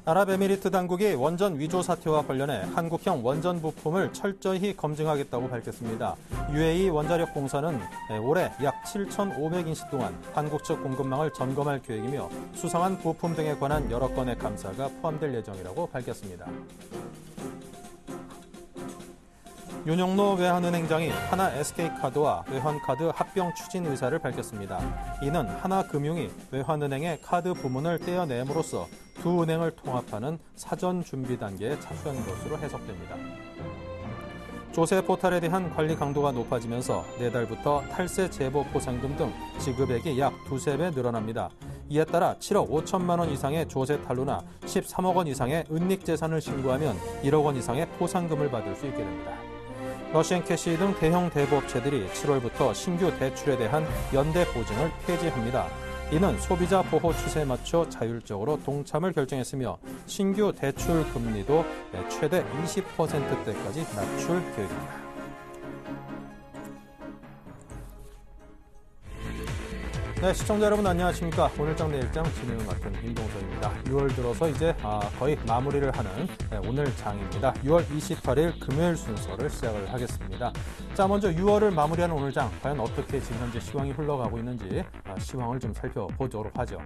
아랍에미리트 당국이 원전 위조 사태와 관련해 한국형 원전 부품을 철저히 검증하겠다고 밝혔습니다. UAE 원자력 공사는 올해 약 7,500인시 동안 한국 측 공급망을 점검할 계획이며 수상한 부품 등에 관한 여러 건의 감사가 포함될 예정이라고 밝혔습니다. 윤영노 외환은행장이 하나 SK카드와 외환카드 합병 추진 의사를 밝혔습니다. 이는 하나금융이 외환은행의 카드 부문을 떼어냄으로써 두 은행을 통합하는 사전 준비 단계에 착수한 것으로 해석됩니다. 조세 포탈에 대한 관리 강도가 높아지면서 내달부터 탈세 제보 포상금 등 지급액이 약 두세 배 늘어납니다. 이에 따라 7억 5천만 원 이상의 조세 탈루나 13억 원 이상의 은닉 재산을 신고하면 1억 원 이상의 포상금을 받을 수 있게 됩니다. 러시앤캐시 등 대형 대부업체들이 7월부터 신규 대출에 대한 연대 보증을 폐지합니다. 이는 소비자 보호 추세에 맞춰 자율적으로 동참을 결정했으며 신규 대출 금리도 최대 20%대까지 낮출 계획입니다. 네, 시청자 여러분 안녕하십니까. 오늘장 내일장 진행을 맡은 임동서입니다. 6월 들어서 이제 거의 마무리를 하는 오늘 장입니다. 6월 28일 금요일 순서를 시작을 하겠습니다. 자, 먼저 6월을 마무리하는 오늘 장, 과연 어떻게 지금 현재 시황이 흘러가고 있는지 시황을 좀 살펴보도록 하죠.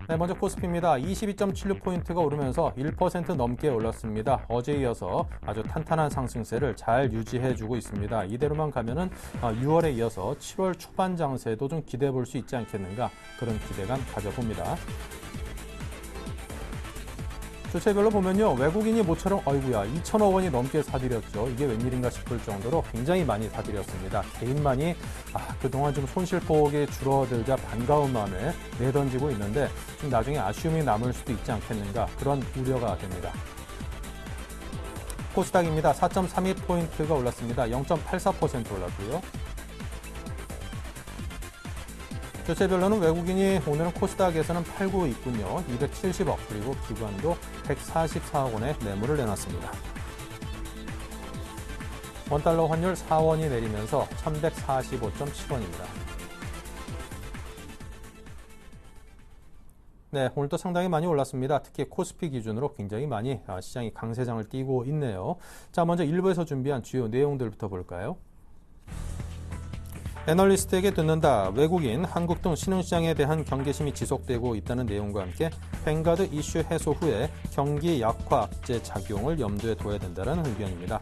네, 먼저 코스피입니다. 22.76포인트가 오르면서 1% 넘게 올랐습니다. 어제에 이어서 아주 탄탄한 상승세를 잘 유지해주고 있습니다. 이대로만 가면은 6월에 이어서 7월 초반 장세도 좀 기대해 볼 수 있지 않겠는가, 그런 기대감 가져봅니다. 주체별로 보면요, 외국인이 모처럼 2천억 원이 넘게 사들였죠. 이게 웬일인가 싶을 정도로 굉장히 많이 사들였습니다. 개인만이 그동안 좀 손실폭이 줄어들자 반가운 마음에 내던지고 있는데 좀 나중에 아쉬움이 남을 수도 있지 않겠는가, 그런 우려가 됩니다. 코스닥입니다. 4.32포인트가 올랐습니다. 0.84% 올랐고요. 주체별로는 외국인이 오늘은 코스닥에서는 팔고 있군요. 270억, 그리고 기관도 144억 원의 매물을 내놨습니다. 원달러 환율 4원이 내리면서 1145.7원입니다. 네, 오늘도 상당히 많이 올랐습니다. 특히 코스피 기준으로 굉장히 많이 시장이 강세장을 띄고 있네요. 자, 먼저 일부에서 준비한 주요 내용들부터 볼까요? 애널리스트에게 듣는다. 외국인, 한국 등 신흥시장에 대한 경계심이 지속되고 있다는 내용과 함께 뱅가드 이슈 해소 후에 경기 약화 악재 작용을 염두에 둬야 된다는 의견입니다.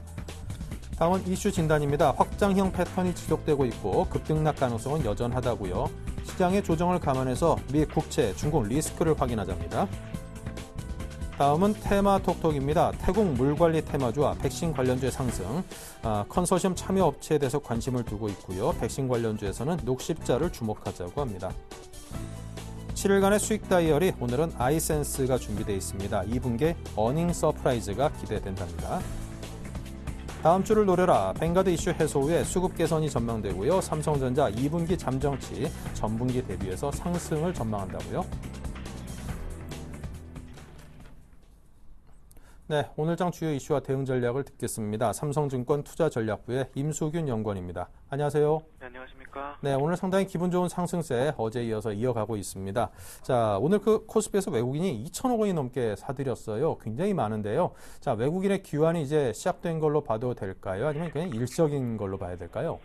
다음은 이슈 진단입니다. 확장형 패턴이 지속되고 있고 급등락 가능성은 여전하다고요. 시장의 조정을 감안해서 미 국채, 중국 리스크를 확인하자입니다. 다음은 테마 톡톡입니다. 태국 물관리 테마주와 백신 관련주의 상승, 컨소시엄 참여 업체에 대해서 관심을 두고 있고요. 백신 관련주에서는 녹십자를 주목하자고 합니다. 7일간의 수익 다이어리, 오늘은 아이센스가 준비되어 있습니다. 2분기 어닝 서프라이즈가 기대된답니다. 다음 주를 노려라. 뱅가드 이슈 해소 후에 수급 개선이 전망되고요. 삼성전자 2분기 잠정치 전분기 대비해서 상승을 전망한다고요. 네, 오늘장 주요 이슈와 대응 전략을 듣겠습니다. 삼성증권 투자전략부의 임수균 연구원입니다. 안녕하세요. 네, 안녕하십니까. 네, 오늘 상당히 기분 좋은 상승세 어제에 이어서 이어가고 있습니다. 자, 오늘 코스피에서 외국인이 2천억 원이 넘게 사들였어요. 굉장히 많은데요. 자, 외국인의 귀환이 이제 시작된 걸로 봐도 될까요? 아니면 그냥 일시적인 걸로 봐야 될까요?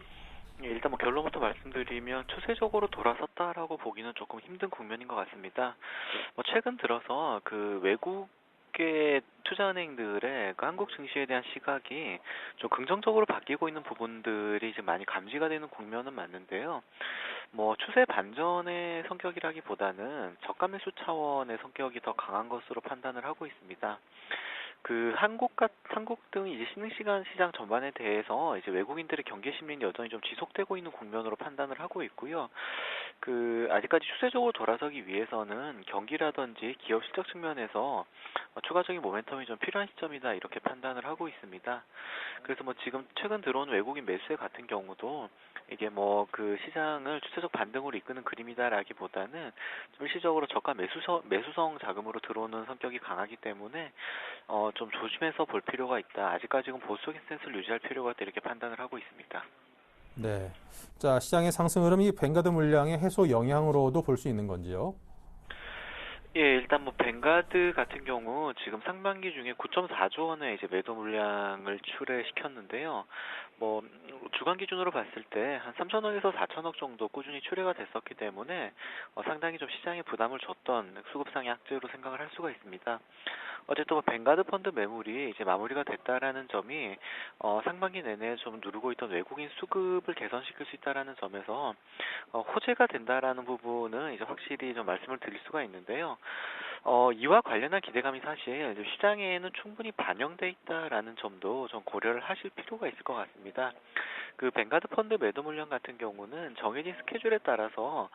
일단 결론부터 말씀드리면 추세적으로 돌아섰다라고 보기는 조금 힘든 국면인 것 같습니다. 최근 들어서 외국 투자은행들의 한국 증시에 대한 시각이 좀 긍정적으로 바뀌고 있는 부분들이 이제 많이 감지가 되는 국면은 맞는데요. 추세 반전의 성격이라기보다는 저가 매수 차원의 성격이 더 강한 것으로 판단을 하고 있습니다. 한국 등 이제 신흥시장 전반에 대해서 이제 외국인들의 경계 심리는 여전히 좀 지속되고 있는 국면으로 판단을 하고 있고요. 아직까지 추세적으로 돌아서기 위해서는 경기라든지 기업 실적 측면에서 추가적인 모멘텀이 좀 필요한 시점이다, 이렇게 판단을 하고 있습니다. 그래서 지금 최근 들어온 외국인 매수세 같은 경우도 이게 시장을 추세적 반등으로 이끄는 그림이다라기보다는 좀 일시적으로 저가 매수성 자금으로 들어오는 성격이 강하기 때문에 좀 조심해서 볼 필요가 있다. 아직까지는 보수적인 스탠스를 유지할 필요가 있다, 이렇게 판단을 하고 있습니다. 네. 자, 시장의 상승 흐름이 뱅가드 물량의 해소 영향으로도 볼 수 있는 건지요? 예, 일단 뭐 뱅가드 같은 경우 지금 상반기 중에 9.4조 원의 이제 매도 물량을 출회시켰는데요. 뭐 주간 기준으로 봤을 때 한 3천억에서 4천억 정도 꾸준히 출회가 됐었기 때문에 상당히 좀 시장에 부담을 줬던 수급상의 악재로 생각을 할 수가 있습니다. 어쨌든 뭐 뱅가드 펀드 매물이 이제 마무리가 됐다라는 점이 상반기 내내 좀 누르고 있던 외국인 수급을 개선시킬 수 있다라는 점에서 호재가 된다라는 부분은 이제 확실히 좀 말씀을 드릴 수가 있는데요. 이와 관련한 기대감이 사실 이제 시장에는 충분히 반영돼 있다라는 점도 좀 고려를 하실 필요가 있을 것 같습니다. 그 뱅가드 펀드 매도 물량 같은 경우는 정해진 스케줄에 따라서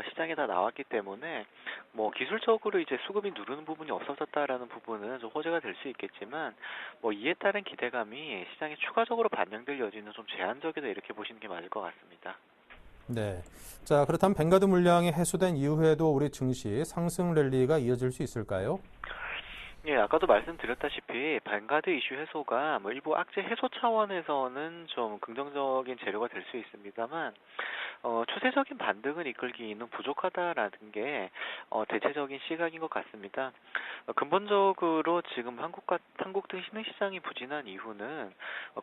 시장에 다 나왔기 때문에 뭐 기술적으로 이제 수급이 누르는 부분이 없어졌다라는 부분은 좀 호재가 될 수 있겠지만 뭐 이에 따른 기대감이 시장에 추가적으로 반영될 여지는 좀 제한적이다 이렇게 보시는 게 맞을 것 같습니다. 네. 자, 그렇다면 뱅가드 물량이 해소된 이후에도 우리 증시 상승 랠리가 이어질 수 있을까요? 예, 아까도 말씀드렸다시피 뱅가드 이슈 해소가 뭐 일부 악재 해소 차원에서는 좀 긍정적인 재료가 될 수 있습니다만 추세적인 반등을 이끌기는 부족하다라는 게 대체적인 시각인 것 같습니다. 근본적으로 지금 한국 등 신흥시장이 부진한 이유는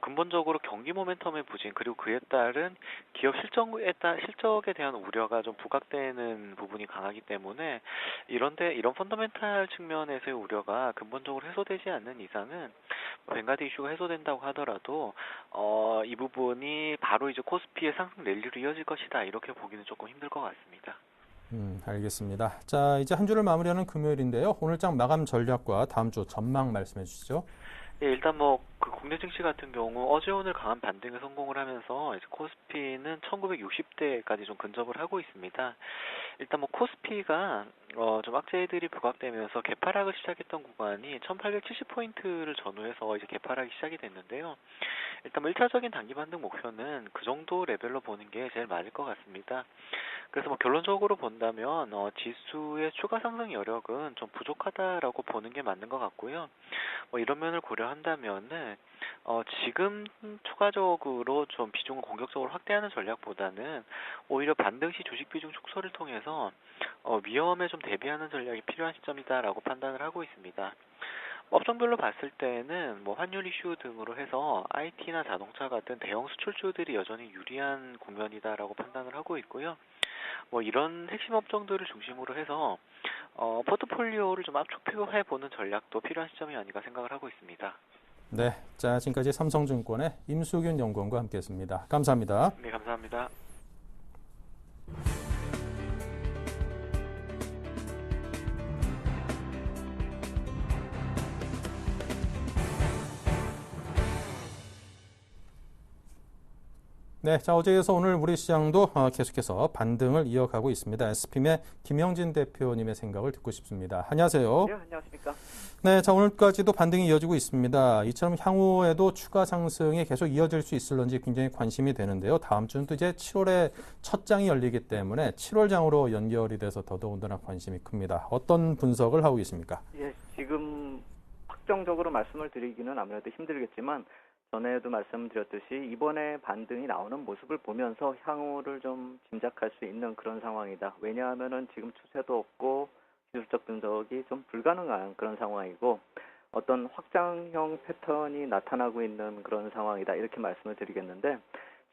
근본적으로 경기 모멘텀의 부진 그리고 그에 따른 기업 실적에 대한 우려가 좀 부각되는 부분이 강하기 때문에 이런 펀더멘탈 측면에서의 우려가 근본적으로 해소되지 않는 이상은 뱅가드 이슈가 해소된다고 하더라도 이 부분이 바로 이제 코스피의 상승 랠리로 이어질 것이다 이렇게 보기는 조금 힘들 것 같습니다. 알겠습니다. 자, 이제 한 주를 마무리하는 금요일인데요. 오늘장 마감 전략과 다음 주 전망 말씀해 주시죠. 예, 일단 뭐 그 국내 증시 같은 경우 어제 오늘 강한 반등에 성공을 하면서 이제 코스피는 1960대까지 좀 근접을 하고 있습니다. 일단 뭐 코스피가 좀 악재들이 부각되면서 개파락을 시작했던 구간이 1870포인트를 전후해서 이제 개파락이 시작이 됐는데요. 일단 뭐 1차적인 단기 반등 목표는 그 정도 레벨로 보는 게 제일 맞을 것 같습니다. 그래서 뭐 결론적으로 본다면 지수의 추가 상승 여력은 좀 부족하다라고 보는 게 맞는 것 같고요. 뭐 이런 면을 고려한다면은 지금 추가적으로 좀 비중을 공격적으로 확대하는 전략보다는 오히려 반등 시 주식 비중 축소를 통해서 위험에 좀 대비하는 전략이 필요한 시점이다라고 판단을 하고 있습니다. 업종별로 봤을 때는 뭐 환율 이슈 등으로 해서 IT나 자동차 같은 대형 수출주들이 여전히 유리한 국면이다라고 판단을 하고 있고요. 뭐 이런 핵심 업종들을 중심으로 해서 포트폴리오를 좀 압축해 보는 전략도 필요한 시점이 아닌가 생각을 하고 있습니다. 네. 자, 지금까지 삼성증권의 임수균 연구원과 함께했습니다. 감사합니다. 네, 감사합니다. 네, 자, 어제에서 오늘 우리 시장도 계속해서 반등을 이어가고 있습니다. SPM의 김영진 대표님의 생각을 듣고 싶습니다. 안녕하세요. 네, 안녕하십니까. 네, 자, 오늘까지도 반등이 이어지고 있습니다. 이처럼 향후에도 추가 상승이 계속 이어질 수 있을런지 굉장히 관심이 되는데요. 다음 주는 또 이제 7월에 첫 장이 열리기 때문에 7월 장으로 연결이 돼서 더더군다나 관심이 큽니다. 어떤 분석을 하고 계십니까? 예, 지금 확정적으로 말씀을 드리기는 아무래도 힘들겠지만 전에도 말씀드렸듯이 이번에 반등이 나오는 모습을 보면서 향후를 좀 짐작할 수 있는 그런 상황이다. 왜냐하면은 지금 추세도 없고 기술적 분석이 좀 불가능한 그런 상황이고 어떤 확장형 패턴이 나타나고 있는 그런 상황이다. 이렇게 말씀을 드리겠는데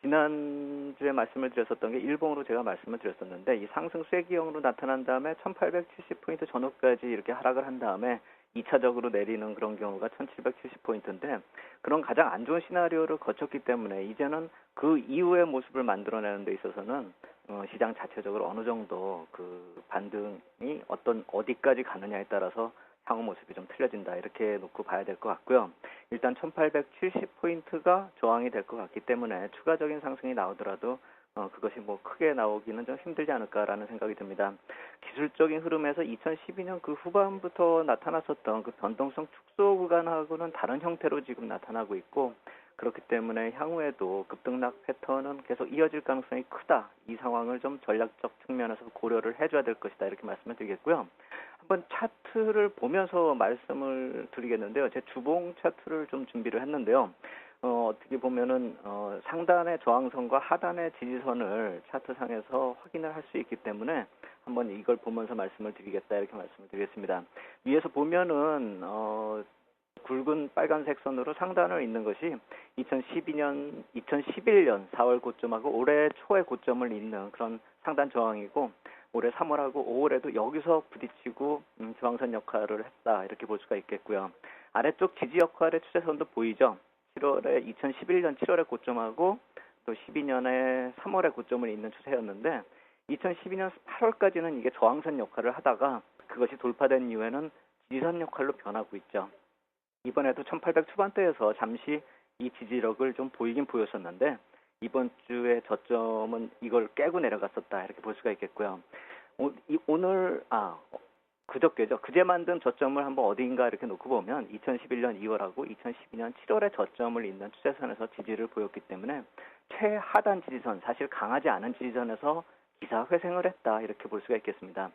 지난주에 말씀을 드렸었던 게 일봉으로 제가 말씀을 드렸었는데 이 상승 쐐기형으로 나타난 다음에 1870포인트 전후까지 이렇게 하락을 한 다음에 2차적으로 내리는 그런 경우가 1770포인트인데 그런 가장 안 좋은 시나리오를 거쳤기 때문에 이제는 그 이후의 모습을 만들어내는 데 있어서는 시장 자체적으로 어느 정도 그 반등이 어디까지 가느냐에 따라서 향후 모습이 좀 틀려진다 이렇게 놓고 봐야 될 것 같고요. 일단 1870포인트가 저항이 될 것 같기 때문에 추가적인 상승이 나오더라도 그것이 뭐 크게 나오기는 좀 힘들지 않을까라는 생각이 듭니다. 기술적인 흐름에서 2012년 그 후반부터 나타났었던 그 변동성 축소 구간하고는 다른 형태로 지금 나타나고 있고 그렇기 때문에 향후에도 급등락 패턴은 계속 이어질 가능성이 크다. 이 상황을 좀 전략적 측면에서 고려를 해줘야 될 것이다. 이렇게 말씀을 드리겠고요. 한번 차트를 보면서 말씀을 드리겠는데요. 제 주봉 차트를 좀 준비를 했는데요. 어떻게 보면은 상단의 저항선과 하단의 지지선을 차트상에서 확인을 할 수 있기 때문에 한번 이걸 보면서 말씀을 드리겠다 이렇게 말씀을 드리겠습니다. 위에서 보면은 굵은 빨간색 선으로 상단을 잇는 것이 2011년 4월 고점하고 올해 초에 고점을 잇는 그런 상단 저항이고 올해 3월하고 5월에도 여기서 부딪히고 저항선 역할을 했다 이렇게 볼 수가 있겠고요. 아래쪽 지지 역할의 추세선도 보이죠. 2011년 7월에 고점하고 또 12년에 3월에 고점을 잇는 추세였는데 2012년 8월까지는 이게 저항선 역할을 하다가 그것이 돌파된 이후에는 지지선 역할로 변하고 있죠. 이번에도 1800 초반대에서 잠시 이 지지력을 좀 보이긴 보였었는데 이번 주에 저점은 이걸 깨고 내려갔었다 이렇게 볼 수가 있겠고요. 그저께죠. 그제 만든 저점을 한번 어디인가 이렇게 놓고 보면 2011년 2월하고 2012년 7월에 저점을 잇는 추세선에서 지지를 보였기 때문에 최하단 지지선, 사실 강하지 않은 지지선에서 기사 회생을 했다 이렇게 볼 수가 있겠습니다.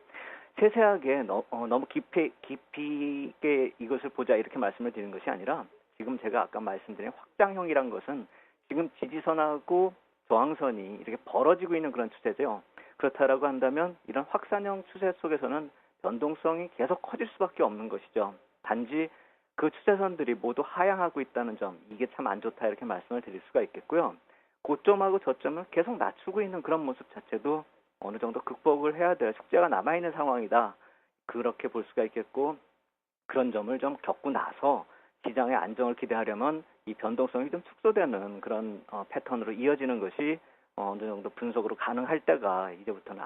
세세하게 너무 깊이 있게 이것을 보자 이렇게 말씀을 드리는 것이 아니라 지금 제가 아까 말씀드린 확장형이란 것은 지금 지지선하고 저항선이 이렇게 벌어지고 있는 그런 추세죠. 그렇다라고 한다면 이런 확산형 추세 속에서는 변동성이 계속 커질 수밖에 없는 것이죠. 단지 그 추세선들이 모두 하향하고 있다는 점, 이게 참 안 좋다 이렇게 말씀을 드릴 수가 있겠고요. 고점하고 저점을 계속 낮추고 있는 그런 모습 자체도 어느 정도 극복을 해야 될 숙제가 남아있는 상황이다. 그렇게 볼 수가 있겠고 그런 점을 좀 겪고 나서 시장의 안정을 기대하려면 이 변동성이 좀 축소되는 그런 패턴으로 이어지는 것이 어느 정도 분석으로 가능할 때가 이제부터는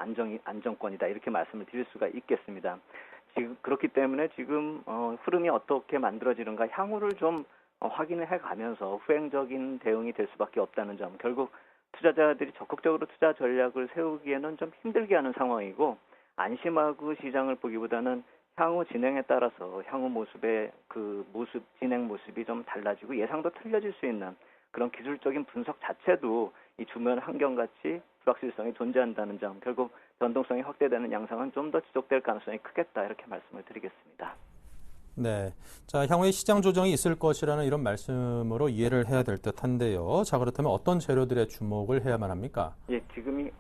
안정권이다 이렇게 말씀을 드릴 수가 있겠습니다. 지금 그렇기 때문에 지금 흐름이 어떻게 만들어지는가 향후를 좀 확인을 해가면서 후행적인 대응이 될 수밖에 없다는 점, 결국 투자자들이 적극적으로 투자 전략을 세우기에는 좀 힘들게 하는 상황이고 안심하고 시장을 보기보다는 향후 진행에 따라서 향후 모습의 진행 모습이 좀 달라지고 예상도 틀려질 수 있는 그런 기술적인 분석 자체도 이 주변 환경같이 불확실성이 존재한다는 점, 결국 변동성이 확대되는 양상은 좀 더 지속될 가능성이 크겠다 이렇게 말씀을 드리겠습니다. 네. 자, 향후에 시장 조정이 있을 것이라는 이런 말씀으로 이해를 해야 될 듯한데요. 자, 그렇다면 어떤 재료들에 주목을 해야만 합니까? 예, 지금이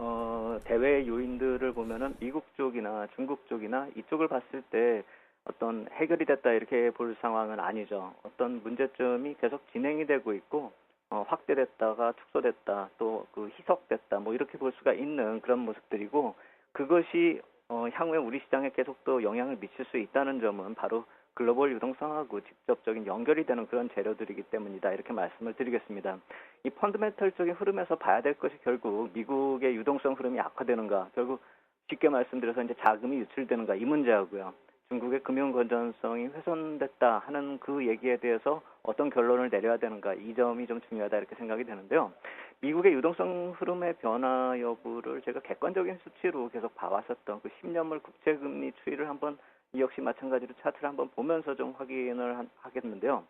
대외 요인들을 보면은 미국 쪽이나 중국 쪽이나 이쪽을 봤을 때 어떤 해결이 됐다 이렇게 볼 상황은 아니죠. 어떤 문제점이 계속 진행이 되고 있고 확대됐다가 축소됐다 또 희석됐다 뭐 이렇게 볼 수가 있는 그런 모습들이고 그것이 향후에 우리 시장에 계속 또 영향을 미칠 수 있다는 점은 바로 글로벌 유동성하고 직접적인 연결이 되는 그런 재료들이기 때문이다 이렇게 말씀을 드리겠습니다. 이 펀더멘털적인 흐름에서 봐야 될 것이 결국 미국의 유동성 흐름이 악화되는가, 결국 쉽게 말씀드려서 이제 자금이 유출되는가 이 문제하고요. 중국의 금융 건전성이 훼손됐다 하는 그 얘기에 대해서 어떤 결론을 내려야 되는가 이 점이 좀 중요하다 이렇게 생각이 되는데요. 미국의 유동성 흐름의 변화 여부를 제가 객관적인 수치로 계속 봐왔었던 그 10년물 국채금리 추이를 한번 이 역시 마찬가지로 차트를 한번 보면서 좀 확인을 하겠는데요.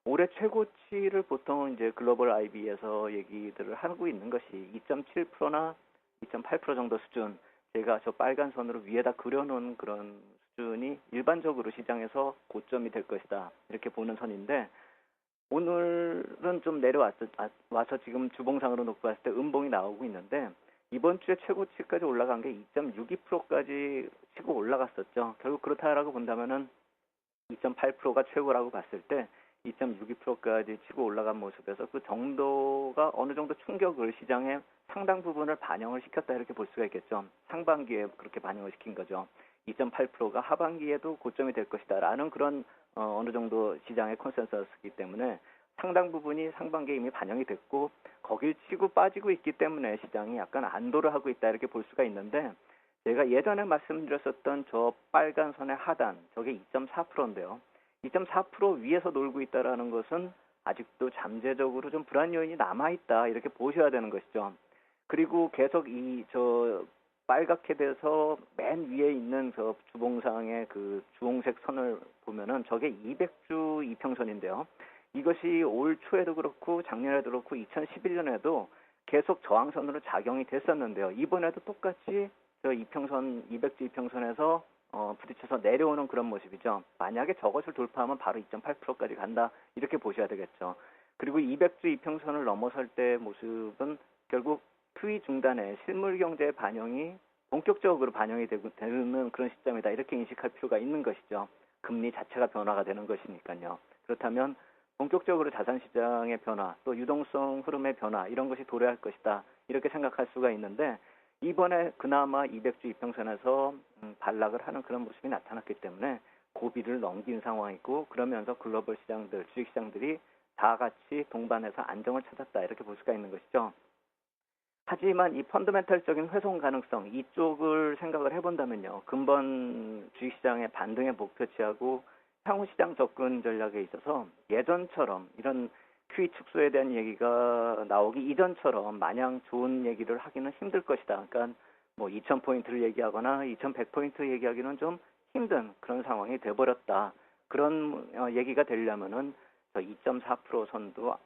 올해 최고치를 보통 이제 글로벌 IB에서 얘기들을 하고 있는 것이 2.7%나 2.8% 정도 수준, 제가 저 빨간 선으로 위에다 그려놓은 그런 수준이 일반적으로 시장에서 고점이 될 것이다 이렇게 보는 선인데 오늘은 좀 와서 지금 주봉상으로 놓고 봤을 때 음봉이 나오고 있는데 이번 주에 최고치까지 올라간 게 2.62%까지 치고 올라갔었죠. 결국 그렇다라고 본다면은 2.8%가 최고라고 봤을 때 2.62%까지 치고 올라간 모습에서 그 정도가 어느 정도 충격을 시장의 상당 부분을 반영을 시켰다 이렇게 볼 수가 있겠죠. 상반기에 그렇게 반영을 시킨 거죠. 2.8%가 하반기에도 고점이 될 것이다 라는 그런 어느 정도 시장의 컨센서스이기 때문에 상당 부분이 상반기에 이미 반영이 됐고 거길 치고 빠지고 있기 때문에 시장이 약간 안도를 하고 있다 이렇게 볼 수가 있는데 제가 예전에 말씀드렸었던 저 빨간 선의 하단 저게 2.4%인데요. 2.4% 위에서 놀고 있다라는 것은 아직도 잠재적으로 좀 불안 요인이 남아있다 이렇게 보셔야 되는 것이죠. 그리고 계속 저 빨갛게 돼서 맨 위에 있는 저 주봉상의 그 주홍색 선을 보면은 저게 200주 이평선인데요. 이것이 올 초에도 그렇고 작년에도 그렇고 2011년에도 계속 저항선으로 작용이 됐었는데요. 이번에도 똑같이 저 이평선 200주 이평선에서 부딪혀서 내려오는 그런 모습이죠. 만약에 저것을 돌파하면 바로 2.8%까지 간다 이렇게 보셔야 되겠죠. 그리고 200주 이평선을 넘어설 때 모습은 결국 투기 중단에 실물 경제의 반영이 본격적으로 반영이 되는 그런 시점이다. 이렇게 인식할 필요가 있는 것이죠. 금리 자체가 변화가 되는 것이니까요. 그렇다면 본격적으로 자산시장의 변화, 또 유동성 흐름의 변화 이런 것이 도래할 것이다. 이렇게 생각할 수가 있는데 이번에 그나마 200주 이평선에서 반락을 하는 그런 모습이 나타났기 때문에 고비를 넘긴 상황이고 그러면서 글로벌 시장들, 주식시장들이 다 같이 동반해서 안정을 찾았다. 이렇게 볼 수가 있는 것이죠. 하지만 이 펀더멘탈적인 훼손 가능성 이쪽을 생각을 해본다면요. 근본 주식시장의 반등의 목표치하고 향후 시장 접근 전략에 있어서 예전처럼 이런 QE 축소에 대한 얘기가 나오기 이전처럼 마냥 좋은 얘기를 하기는 힘들 것이다. 그러니까 뭐 2,000포인트를 얘기하거나 2,100포인트 얘기하기는 좀 힘든 그런 상황이 돼버렸다. 그런 얘기가 되려면은 2.4% 선도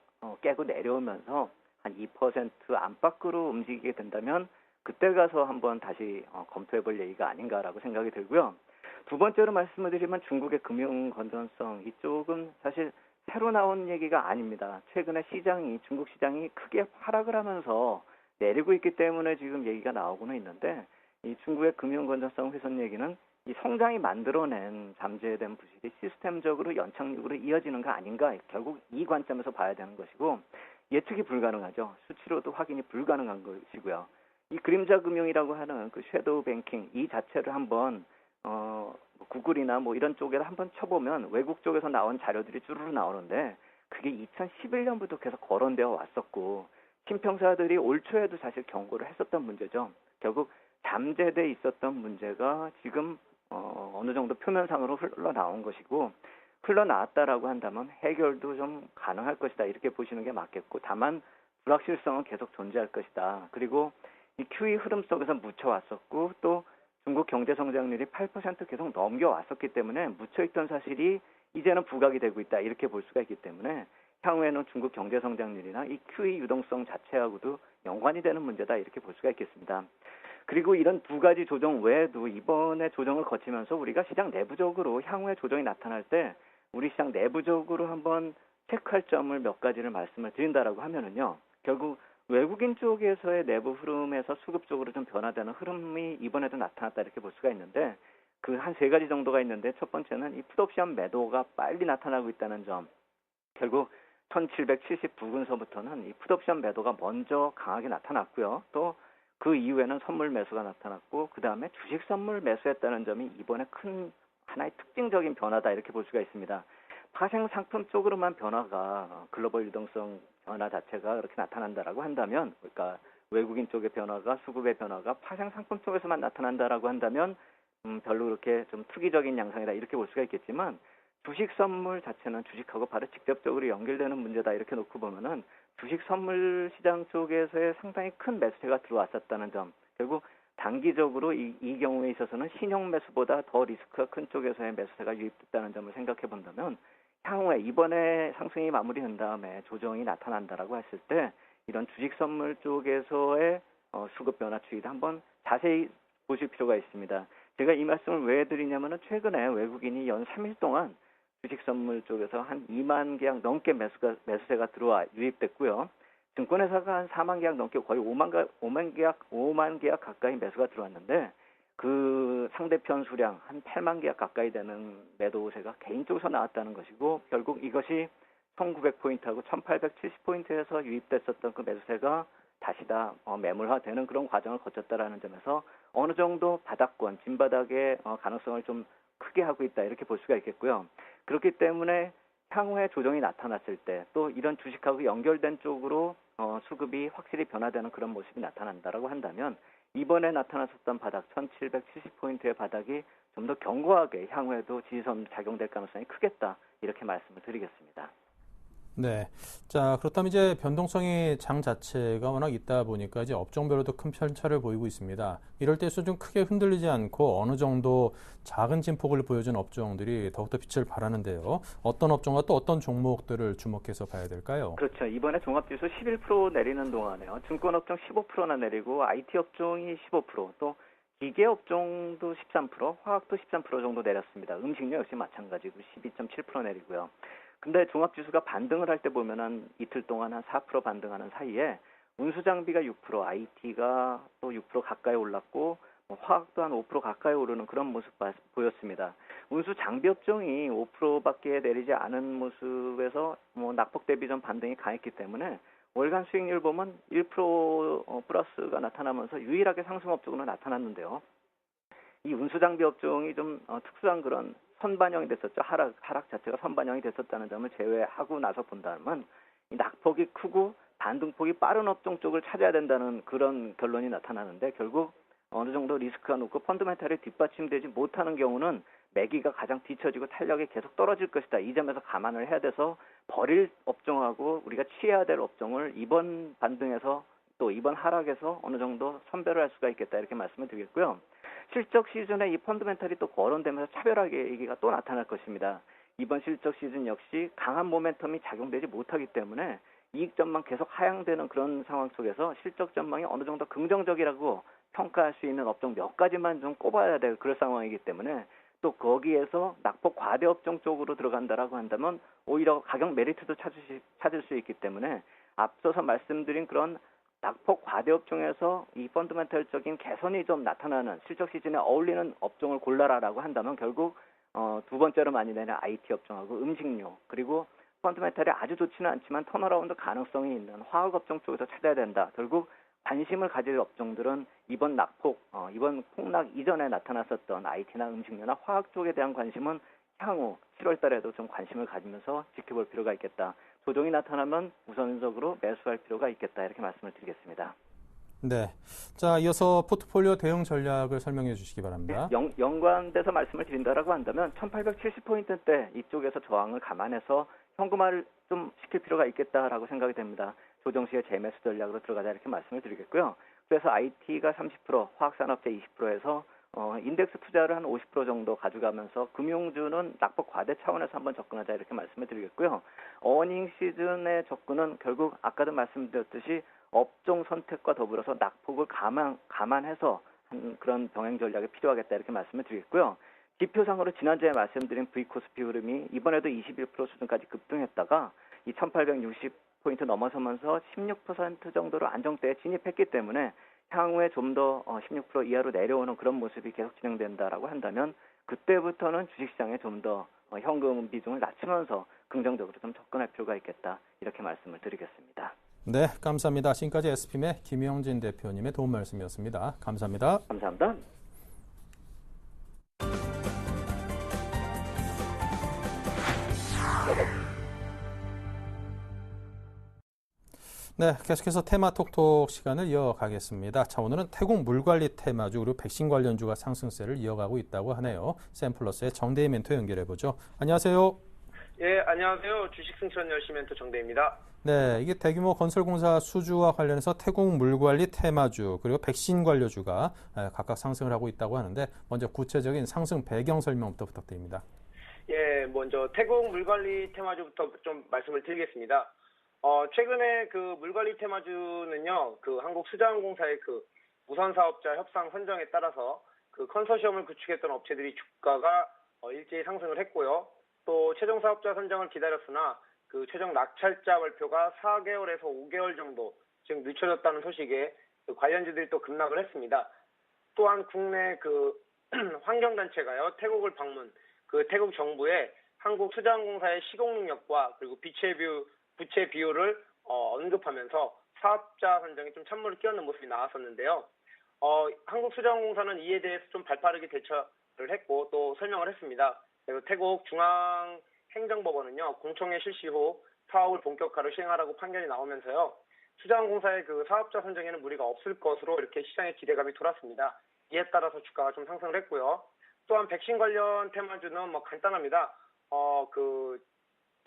깨고 내려오면서 한 2% 안팎으로 움직이게 된다면 그때 가서 한번 다시 검토해볼 얘기가 아닌가라고 생각이 들고요. 두 번째로 말씀을 드리면 중국의 금융 건전성 이쪽은 사실 새로 나온 얘기가 아닙니다. 최근에 중국 시장이 크게 하락을 하면서 내리고 있기 때문에 지금 얘기가 나오고는 있는데 이 중국의 금융 건전성 훼손 얘기는 이 성장이 만들어낸 잠재된 부실이 시스템적으로 연착륙으로 이어지는 거 아닌가 결국 이 관점에서 봐야 되는 것이고 예측이 불가능하죠. 수치로도 확인이 불가능한 것이고요. 이 그림자 금융이라고 하는 그 섀도우 뱅킹 이 자체를 한번 구글이나 뭐 이런 쪽에 한번 쳐보면 외국 쪽에서 나온 자료들이 쭈루루 나오는데 그게 2011년부터 계속 거론되어 왔었고 신평사들이 올 초에도 사실 경고를 했었던 문제죠. 결국 잠재돼 있었던 문제가 지금 어느 정도 표면상으로 흘러나온 것이고 흘러나왔다라고 한다면 해결도 좀 가능할 것이다 이렇게 보시는 게 맞겠고 다만 불확실성은 계속 존재할 것이다. 그리고 이 QE 흐름 속에서 묻혀왔었고 또 중국 경제 성장률이 8% 계속 넘겨왔었기 때문에 묻혀있던 사실이 이제는 부각이 되고 있다 이렇게 볼 수가 있기 때문에 향후에는 중국 경제 성장률이나 이 QE 유동성 자체하고도 연관이 되는 문제다 이렇게 볼 수가 있겠습니다. 그리고 이런 두 가지 조정 외에도 이번에 조정을 거치면서 우리가 시장 내부적으로 향후에 조정이 나타날 때 우리 시장 내부적으로 한번 체크할 점을 몇 가지를 말씀을 드린다라고 하면은요. 결국 외국인 쪽에서의 내부 흐름에서 수급 쪽으로 좀 변화되는 흐름이 이번에도 나타났다 이렇게 볼 수가 있는데 그 한 세 가지 정도가 있는데 첫 번째는 이 풋옵션 매도가 빨리 나타나고 있다는 점. 결국 1779근서부터는 이 풋옵션 매도가 먼저 강하게 나타났고요. 또 그 이후에는 선물 매수가 나타났고 그 다음에 주식 선물 매수했다는 점이 이번에 큰 하나의 특징적인 변화다 이렇게 볼 수가 있습니다. 파생 상품 쪽으로만 변화가 글로벌 유동성 변화 자체가 그렇게 나타난다라고 한다면 그러니까 외국인 쪽의 변화가 수급의 변화가 파생 상품 쪽에서만 나타난다라고 한다면 별로 그렇게 좀 투기적인 양상이다 이렇게 볼 수가 있겠지만 주식 선물 자체는 주식하고 바로 직접적으로 연결되는 문제다 이렇게 놓고 보면은 주식 선물 시장 쪽에서의 상당히 큰 매수세가 들어왔었다는 점 결국 단기적으로 이 경우에 있어서는 신용 매수보다 더 리스크가 큰 쪽에서의 매수세가 유입됐다는 점을 생각해 본다면 향후에 이번에 상승이 마무리된 다음에 조정이 나타난다라고 했을 때 이런 주식 선물 쪽에서의 수급 변화 추이도 한번 자세히 보실 필요가 있습니다. 제가 이 말씀을 왜 드리냐면은 최근에 외국인이 연 3일 동안 주식 선물 쪽에서 한 2만 계약 넘게 매수세가 들어와 유입됐고요. 증권회사가 한 4만 계약 넘게 거의 5만 계약 가까이 매수가 들어왔는데 그 상대편 수량 한 8만 계약 가까이 되는 매도세가 개인 쪽에서 나왔다는 것이고 결국 이것이 1900포인트하고 1870포인트에서 유입됐었던 그 매수세가 다시 다 매물화되는 그런 과정을 거쳤다라는 점에서 어느 정도 바닥권, 진바닥의 가능성을 좀 크게 하고 있다 이렇게 볼 수가 있겠고요. 그렇기 때문에 향후에 조정이 나타났을 때 또 이런 주식하고 연결된 쪽으로 수급이 확실히 변화되는 그런 모습이 나타난다라고 한다면 이번에 나타났었던 바닥 1770포인트의 바닥이 좀 더 견고하게 향후에도 지지선 작용될 가능성이 크겠다 이렇게 말씀을 드리겠습니다. 네. 자, 그렇다면 이제 변동성이 장 자체가 워낙 있다 보니까 이제 업종별로도 큰 편차를 보이고 있습니다. 이럴 때일수록 좀 크게 흔들리지 않고 어느 정도 작은 진폭을 보여준 업종들이 더욱더 빛을 발하는데요. 어떤 업종과 또 어떤 종목들을 주목해서 봐야 될까요? 그렇죠. 이번에 종합지수 11% 내리는 동안에요. 증권업종 15%나 내리고 IT 업종이 15%, 또 기계업종도 13%, 화학도 13% 정도 내렸습니다. 음식료 역시 마찬가지고 12.7% 내리고요. 근데 종합지수가 반등을 할 때 보면은 이틀 동안 한 4% 반등하는 사이에 운수장비가 6%, IT가 또 6% 가까이 올랐고 화학도 한 5% 가까이 오르는 그런 모습 보였습니다. 운수 장비 업종이 5%밖에 내리지 않은 모습에서 낙폭 대비 좀 반등이 강했기 때문에 월간 수익률 보면 1% 플러스가 나타나면서 유일하게 상승 업종으로 나타났는데요. 이 운수 장비 업종이 좀 특수한 그런 선반영이 됐었죠. 하락 자체가 선반영이 됐었다는 점을 제외하고 나서 본다면 이 낙폭이 크고 반등폭이 빠른 업종 쪽을 찾아야 된다는 그런 결론이 나타나는데, 결국 어느 정도 리스크가 높고 펀더멘탈이 뒷받침되지 못하는 경우는 매기가 가장 뒤처지고 탄력이 계속 떨어질 것이다. 이 점에서 감안을 해야 돼서 버릴 업종하고 우리가 취해야 될 업종을 이번 반등에서 또 이번 하락에서 어느 정도 선별을 할 수가 있겠다, 이렇게 말씀을 드리겠고요. 실적 시즌에 이 펀더멘탈이 또 거론되면서 차별화의 얘기가 또 나타날 것입니다. 이번 실적 시즌 역시 강한 모멘텀이 작용되지 못하기 때문에 이익 전망 계속 하향되는 그런 상황 속에서 실적 전망이 어느 정도 긍정적이라고 평가할 수 있는 업종 몇 가지만 좀 꼽아야 될 그런 상황이기 때문에, 또 거기에서 낙폭 과대 업종 쪽으로 들어간다라고 한다면 오히려 가격 메리트도 찾을 수 있기 때문에 앞서서 말씀드린 그런 낙폭 과대 업종에서 이 펀더멘털적인 개선이 좀 나타나는 실적 시즌에 어울리는 업종을 골라라라고 한다면 결국 두 번째로 많이 내는 IT 업종하고 음식료, 그리고 펀더멘털이 아주 좋지는 않지만 턴어라운드 가능성이 있는 화학 업종 쪽에서 찾아야 된다. 결국 관심을 가질 업종들은 이번 낙폭, 이번 폭락 이전에 나타났었던 IT나 음식료나 화학 쪽에 대한 관심은 향후 7월 달에도 좀 관심을 가지면서 지켜볼 필요가 있겠다. 조정이 나타나면 우선적으로 매수할 필요가 있겠다, 이렇게 말씀을 드리겠습니다. 네. 자, 이어서 포트폴리오 대응 전략을 설명해 주시기 바랍니다. 연관돼서 말씀을 드린다라고 한다면 1870포인트대 이쪽에서 저항을 감안해서 현금화를 좀 시킬 필요가 있겠다라고 생각이 됩니다. 조정 시에 재매수 전략으로 들어가자, 이렇게 말씀을 드리겠고요. 그래서 IT가 30%, 화학산업재 20%에서 인덱스 투자를 한 50% 정도 가져가면서 금융주는 낙폭 과대 차원에서 한번 접근하자, 이렇게 말씀을 드리겠고요. 어닝 시즌의 접근은 결국 아까도 말씀드렸듯이 업종 선택과 더불어서 낙폭을 감안해서 한 그런 병행 전략이 필요하겠다, 이렇게 말씀을 드리겠고요. 지표상으로 지난주에 말씀드린 V코스피 흐름이 이번에도 21% 수준까지 급등했다가 이 1860포인트 넘어서면서 16% 정도로 안정대에 진입했기 때문에 향후에 좀 더 16% 이하로 내려오는 그런 모습이 계속 진행된다라고 한다면 그때부터는 주식시장에 좀 더 현금 비중을 낮추면서 긍정적으로 좀 접근할 필요가 있겠다, 이렇게 말씀을 드리겠습니다. 네, 감사합니다. 지금까지 SPM의 김영진 대표님의 도움 말씀이었습니다. 감사합니다. 감사합니다. 네, 계속해서 테마톡톡 시간을 이어가겠습니다. 자, 오늘은 태국 물관리 테마주 그리고 백신 관련주가 상승세를 이어가고 있다고 하네요. 샘플러스의 정대희 멘토 연결해보죠. 안녕하세요. 예, 안녕하세요. 주식승천 열심히 멘토 정대입니다. 네, 이게 대규모 건설공사 수주와 관련해서 태국 물관리 테마주 그리고 백신 관련주가 각각 상승을 하고 있다고 하는데 먼저 구체적인 상승 배경 설명부터 부탁드립니다. 예, 먼저 태국 물관리 테마주부터 좀 말씀을 드리겠습니다. 최근에 그 물관리 테마주는요, 그 한국수자원공사의 그 무선사업자 협상 선정에 따라서 그 컨소시엄을 구축했던 업체들이 주가가 일제히 상승을 했고요. 또 최종 사업자 선정을 기다렸으나 그 최종 낙찰자 발표가 4개월에서 5개월 정도 지금 늦춰졌다는 소식에 그 관련주들이 또 급락을 했습니다. 또한 국내 그 환경단체가요, 태국을 방문, 그 태국 정부의 한국수자원공사의 시공 능력과 그리고 부채 비율을 언급하면서 사업자 선정에 좀 찬물을 끼얹는 모습이 나왔었는데요. 한국수자원공사는 이에 대해서 좀 발빠르게 대처를 했고 또 설명을 했습니다. 그리고 태국 중앙행정법원은요, 공청회 실시 후 사업을 본격화로 시행하라고 판결이 나오면서요, 수자원공사의 그 사업자 선정에는 무리가 없을 것으로 이렇게 시장의 기대감이 돌았습니다. 이에 따라서 주가가 좀 상승을 했고요. 또한 백신 관련 테마주는 뭐 간단합니다. 그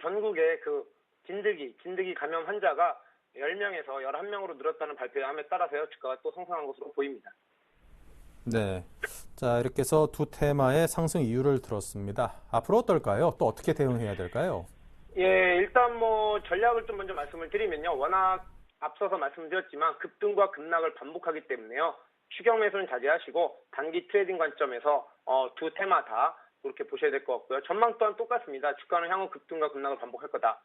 전국의 그 진드기 감염 환자가 10명에서 11명으로 늘었다는 발표함에 따라서요, 주가가 또 상승한 것으로 보입니다. 네. 자, 이렇게 해서 두 테마의 상승 이유를 들었습니다. 앞으로 어떨까요? 또 어떻게 대응해야 될까요? 예, 일단 뭐 전략을 좀 먼저 말씀을 드리면요. 워낙 앞서서 말씀드렸지만 급등과 급락을 반복하기 때문에요. 추격 매수는 자제하시고 단기 트레이딩 관점에서 두 테마 다 그렇게 보셔야 될 것 같고요. 전망 또한 똑같습니다. 주가는 향후 급등과 급락을 반복할 거다.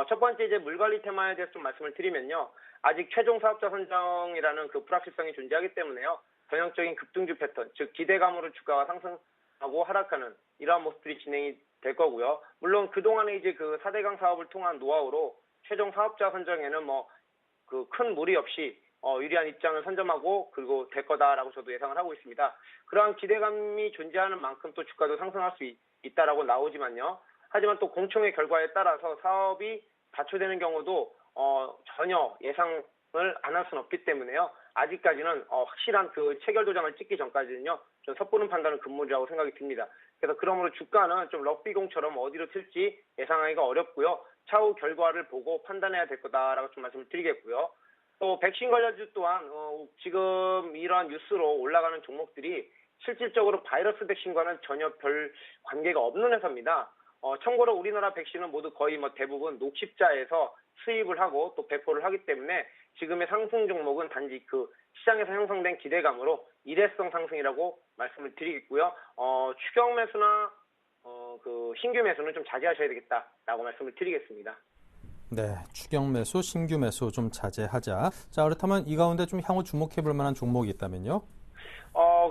첫 번째 이제 물관리 테마에 대해서 좀 말씀을 드리면요. 아직 최종 사업자 선정이라는 그 불확실성이 존재하기 때문에요. 전형적인 급등주 패턴, 즉 기대감으로 주가가 상승하고 하락하는 이러한 모습들이 진행이 될 거고요. 물론 그동안에 이제 그 4대강 사업을 통한 노하우로 최종 사업자 선정에는 뭐 그 큰 무리 없이 유리한 입장을 선점하고 그리고 될 거다라고 저도 예상을 하고 있습니다. 그러한 기대감이 존재하는 만큼 또 주가도 상승할 수 있다라고 나오지만요. 하지만 또 공청회 결과에 따라서 사업이 좌초되는 경우도 전혀 예상을 안 할 수는 없기 때문에요. 아직까지는 확실한 그 체결 도장을 찍기 전까지는요. 좀 섣부른 판단은 금물이라고 생각이 듭니다. 그래서 그러므로 주가는 좀 럭비공처럼 어디로 튈지 예상하기가 어렵고요. 차후 결과를 보고 판단해야 될 거다라고 좀 말씀을 드리겠고요. 또 백신 관련주 또한 지금 이러한 뉴스로 올라가는 종목들이 실질적으로 바이러스 백신과는 전혀 별 관계가 없는 회사입니다. 참고로 우리나라 백신은 모두 거의 뭐 대부분 녹십자에서 수입을 하고 또 배포를 하기 때문에 지금의 상승 종목은 단지 그 시장에서 형성된 기대감으로 일회성 상승이라고 말씀을 드리겠고요. 추경 매수나 그 신규 매수는 좀 자제하셔야 되겠다라고 말씀을 드리겠습니다. 네, 추경 매수, 신규 매수 좀 자제하자. 자, 그렇다면 이 가운데 좀 향후 주목해 볼 만한 종목이 있다면요?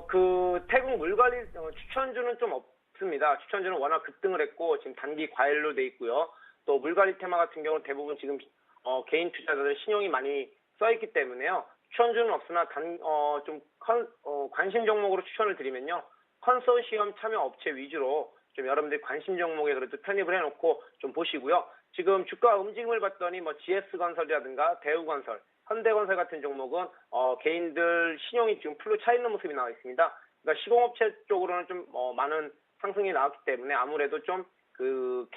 그 태국 물관리 추천주는 좀 없습니다. 추천주는 워낙 급등을 했고 지금 단기 과열로 돼 있고요. 또 물관리 테마 같은 경우는 대부분 지금 개인 투자자들 신용이 많이 써 있기 때문에요. 추천주는 없으나 관심 종목으로 추천을 드리면요. 컨소시엄 참여 업체 위주로 좀 여러분들이 관심 종목에 그래도 편입을 해놓고 좀 보시고요. 지금 주가 움직임을 봤더니 뭐 GS건설이라든가 대우건설, 현대건설 같은 종목은 개인들 신용이 지금 풀로 차 있는 모습이 나와 있습니다. 그러니까 시공업체 쪽으로는 좀 많은 상승이 나왔기 때문에 아무래도 좀 그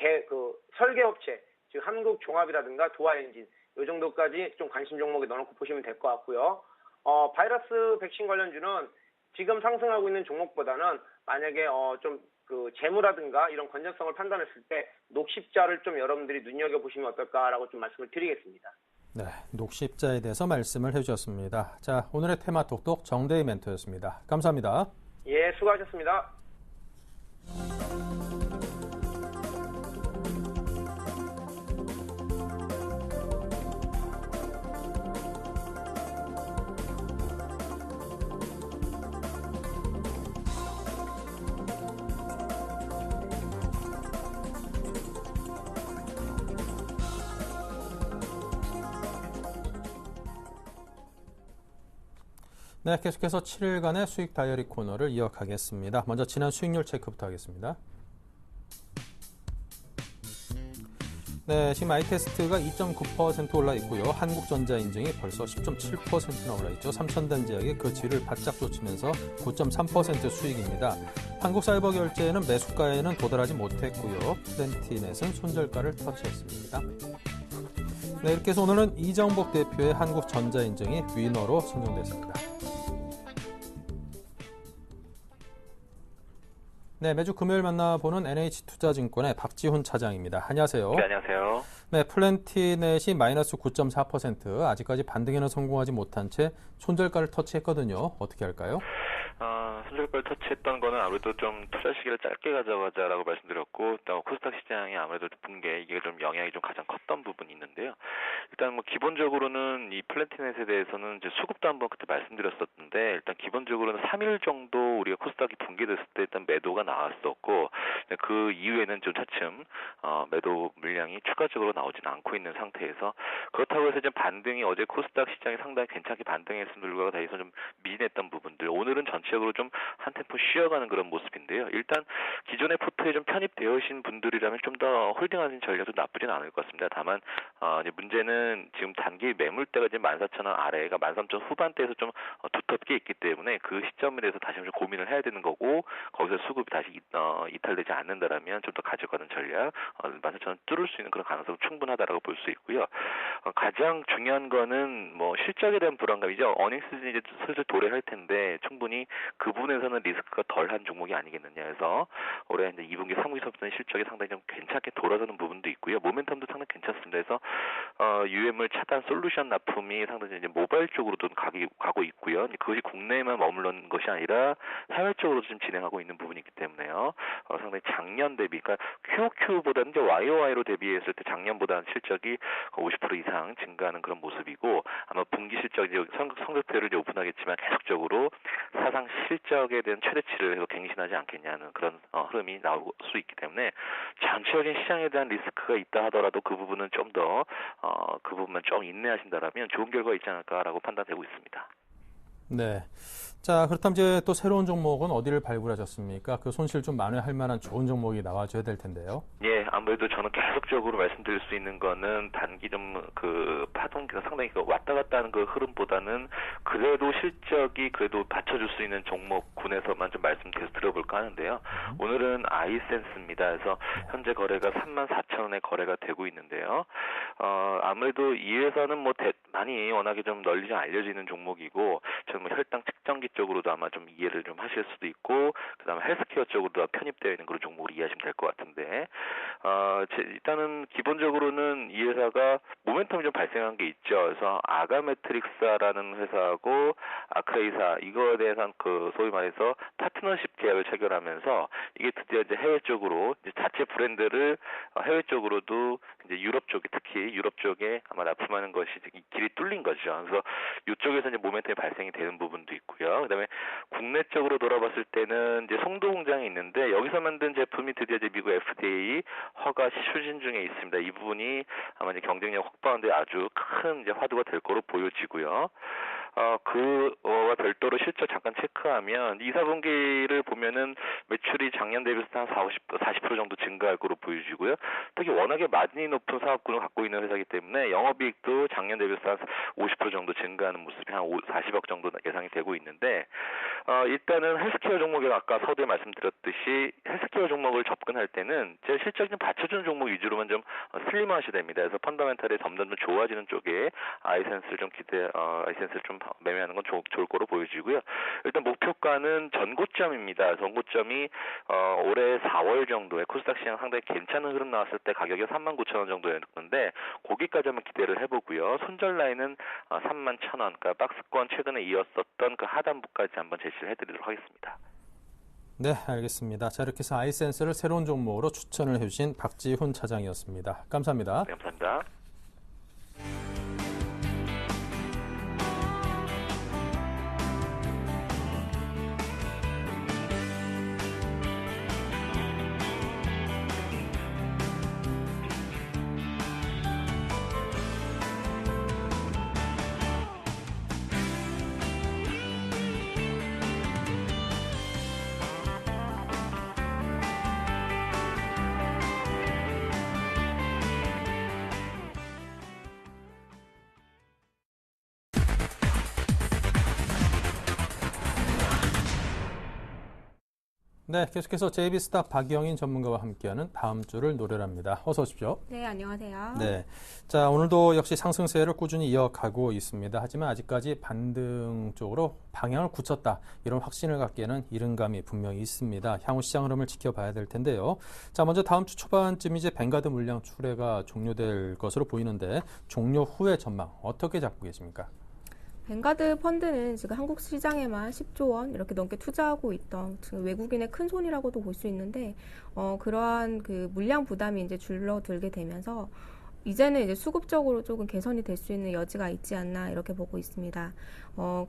설계업체, 즉 한국종합이라든가 도화엔진 이 정도까지 좀 관심 종목에 넣어놓고 보시면 될 것 같고요. 바이러스 백신 관련주는 지금 상승하고 있는 종목보다는 만약에 좀 그 재무라든가 이런 건전성을 판단했을 때 녹십자를 좀 여러분들이 눈여겨보시면 어떨까라고 좀 말씀을 드리겠습니다. 네, 녹십자에 대해서 말씀을 해주셨습니다. 자, 오늘의 테마 톡톡 정대희 멘토였습니다. 감사합니다. 예, 수고하셨습니다. 네, 계속해서 7일간의 수익 다이어리 코너를 이어가겠습니다. 먼저 지난 수익률 체크부터 하겠습니다. 네, 지금 아이테스트가 2.9% 올라 있고요. 한국전자인증이 벌써 10.7%나 올라 있죠. 삼천단제약이 그 뒤를 바짝 쫓으면서 9.3% 수익입니다. 한국사이버결제는 매수가에는 도달하지 못했고요. 플랜티넷은 손절가를 터치했습니다. 네, 이렇게 해서 오늘은 이정복 대표의 한국전자인증이 위너로 선정됐습니다. 네, 매주 금요일 만나보는 NH투자증권의 박지훈 차장입니다. 안녕하세요. 네, 안녕하세요. 네, 플랜티넷이 마이너스 9.4%, 아직까지 반등에는 성공하지 못한 채 손절가를 터치했거든요. 어떻게 할까요? 손절가를 터치했던 거는 아무래도 좀 투자 시기를 짧게 가져가자라고 말씀드렸고, 또 코스닥 시장이 아무래도 붕괴 이게 좀 영향이 좀 가장 컸던 부분이 있는데요. 일단 뭐 기본적으로는 이 플랜티넷에 대해서는 이제 수급도 한번 그때 말씀드렸었는데, 일단 기본적으로는 3일 정도 우리가 코스닥이 붕괴됐을 때 일단 매도가 나왔었고, 그 이후에는 좀 차츰 매도 물량이 추가적으로 나오지는 않고 있는 상태에서, 그렇다고 해서 이제 반등이 어제 코스닥 시장이 상당히 괜찮게 반등했음에도 불구하고 다해서 좀 미진했던 부분들, 오늘은 전체적으로 좀 한 템포 쉬어가는 그런 모습인데요. 일단 기존의 포트에 좀 편입되어 계신 분들이라면 좀 더 홀딩하는 전략도 나쁘진 않을 것 같습니다. 다만 이제 문제는 지금 단기 매물대가 이제 14,000원 아래가 13,000원 후반대에서 좀 두텁게 있기 때문에 그 시점에 대해서 다시 한번 고민을 해야 되는 거고, 거기서 수급이 다시 이탈되지 않는다라면 좀 더 가져가는 전략, 14,000원 뚫을 수 있는 그런 가능성은 충분하다라고 볼 수 있고요. 가장 중요한 거는 뭐 실적에 대한 불안감이죠. 어닝 시즌이 이제 슬슬 도래할 텐데 충분히 그 부분에서는 리스크가 덜한 종목이 아니겠느냐 해서 올해 이제 2분기, 3분기 서부터는 실적이 상당히 좀 괜찮게 돌아서는 부분도 있고요. 모멘텀도 상당히 괜찮습니다. 그래서 유해물 차단 솔루션 납품이 상당히 이제 모바일 쪽으로도 가고 있고요. 그것이 국내에만 머무른 것이 아니라 해외 쪽으로 좀 진행하고 있는 부분이기 때문에요. 상당히 작년 대비, 그러니까 QOQ보다는 이제 YOY로 대비했을 때 작년보다는 실적이 50% 이상 증가하는 그런 모습이고 아마 분기 실적이 성적표를 이제 오픈하겠지만 계속적으로 사상 실적에 대한 최대치를 해서 갱신하지 않겠냐는 그런 흐름이 나올 수 있기 때문에 전체적인 시장에 대한 리스크가 있다 하더라도 그 부분은 좀 더 그 부분만 좀 인내하신다라면 좋은 결과가 있지 않을까라고 판단되고 있습니다. 네. 자, 그렇다면 이제 또 새로운 종목은 어디를 발굴하셨습니까? 그 손실 좀 만회할 만한 좋은 종목이 나와줘야 될 텐데요. 예, 아무래도 저는 계속적으로 말씀드릴 수 있는 거는 단기 좀 그 파동기가 상당히 왔다 갔다 하는 그 흐름보다는 그래도 실적이 그래도 받쳐줄 수 있는 종목군에서만 좀 말씀 계속 드려볼까 하는데요. 오늘은 아이센스입니다. 그래서 현재 거래가 34,000원에 거래가 되고 있는데요. 아무래도 이 회사는 뭐 많이 워낙에 좀 널리 알려지는 종목이고 저는 뭐 혈당 측정기 쪽으로도 아마 좀 이해를 좀 하실 수도 있고 그다음에 헬스케어 쪽으로도 편입되어 있는 그런 종목으로 이해하시면 될 것 같은데 일단은 기본적으로는 이 회사가 모멘텀이 좀 발생한 게 있죠. 그래서 아가메트릭스라는 회사하고 아크레이사 이거에 대해서 그 소위 말해서 파트너십 계약을 체결하면서 이게 드디어 이제 해외 쪽으로 이제 자체 브랜드를 해외 쪽으로도 이제 유럽 쪽에 특히 유럽 쪽에 아마 납품하는 것이 길이 뚫린 거죠. 그래서 이쪽에서 이제 모멘텀이 발생이 되는 부분도 있고요. 그다음에 국내 쪽으로 돌아봤을 때는 이제 송도 공장이 있는데 여기서 만든 제품이 드디어 이제 미국 FDA 허가 추진 중에 있습니다. 이 부분이 아마 이제 경쟁력 확보하는데 아주 큰 이제 화두가 될 거로 보여지고요. 그와 별도로 실적 잠깐 체크하면 2, 4분기를 보면은 매출이 작년 대비해서 한 40% 정도 증가할 거로 보여지고요. 특히 워낙에 마진이 높은 사업군을 갖고 있는 회사이기 때문에 영업이익도 작년 대비해서 한 50% 정도 증가하는 모습이 한 40억 정도 예상이 되고 있는데 일단은 헬스케어 종목에 아까 서두에 말씀드렸듯이 헬스케어 종목을 접근할 때는 제 실적이 좀 받쳐주는 종목 위주로만 좀 슬림하셔야 됩니다. 그래서 펀더멘탈이 점점 더 좋아지는 쪽에 아이센스를 좀 아이센스를 좀 매매하는 건 좋을 거로 보여지고요. 일단 목표가는 전고점입니다. 전고점이 올해 4월 정도에 코스닥 시장 상당히 괜찮은 흐름 나왔을 때 가격이 39,000원 정도였는데 거기까지 한번 기대를 해보고요. 손절 라인은 31,000원, 그러니까 박스권 최근에 이었었던 그 하단부까지 한번 제시를 해드리도록 하겠습니다. 네, 알겠습니다. 자, 이렇게 해서 아이센스를 새로운 종목으로 추천을 해주신 박지훈 차장이었습니다. 감사합니다. 네, 감사합니다. 네, 계속해서 JB스타 박영인 전문가와 함께하는 다음 주를 노래합니다. 어서 오십시오. 네, 안녕하세요. 네, 자 오늘도 역시 상승세를 꾸준히 이어가고 있습니다. 하지만 아직까지 반등 쪽으로 방향을 굳혔다 이런 확신을 갖기에는 이른 감이 분명히 있습니다. 향후 시장 흐름을 지켜봐야 될 텐데요. 자, 먼저 다음 주 초반쯤 이제 뱅가드 물량 출회가 종료될 것으로 보이는데 종료 후의 전망 어떻게 잡고 계십니까? 뱅가드 펀드는 지금 한국 시장에만 10조 원 이렇게 넘게 투자하고 있던 지금 외국인의 큰 손이라고도 볼 수 있는데 그러한 그 물량 부담이 이제 줄어들게 되면서 이제는 이제 수급적으로 조금 개선이 될 수 있는 여지가 있지 않나 이렇게 보고 있습니다.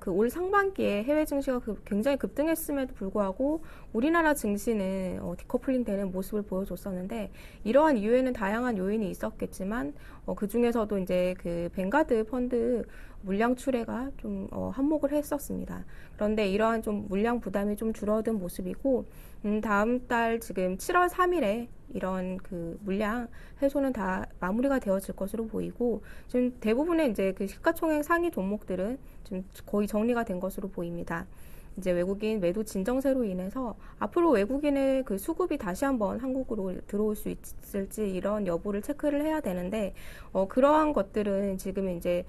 그 올 상반기에 해외 증시가 굉장히 급등했음에도 불구하고 우리나라 증시는 디커플링 되는 모습을 보여줬었는데 이러한 이유에는 다양한 요인이 있었겠지만 그 중에서도 이제 그 뱅가드 펀드 물량 출회가 좀 한몫을 했었습니다. 그런데 이러한 좀 물량 부담이 좀 줄어든 모습이고 다음 달 지금 7월 3일에 이런 그 물량 해소는 다 마무리가 되어질 것으로 보이고 지금 대부분의 이제 그 시가총액 상위 종목들은 지금 거의 정리가 된 것으로 보입니다. 이제 외국인 매도 진정세로 인해서 앞으로 외국인의 그 수급이 다시 한번 한국으로 들어올 수 있을지 이런 여부를 체크를 해야 되는데 그러한 것들은 지금 이제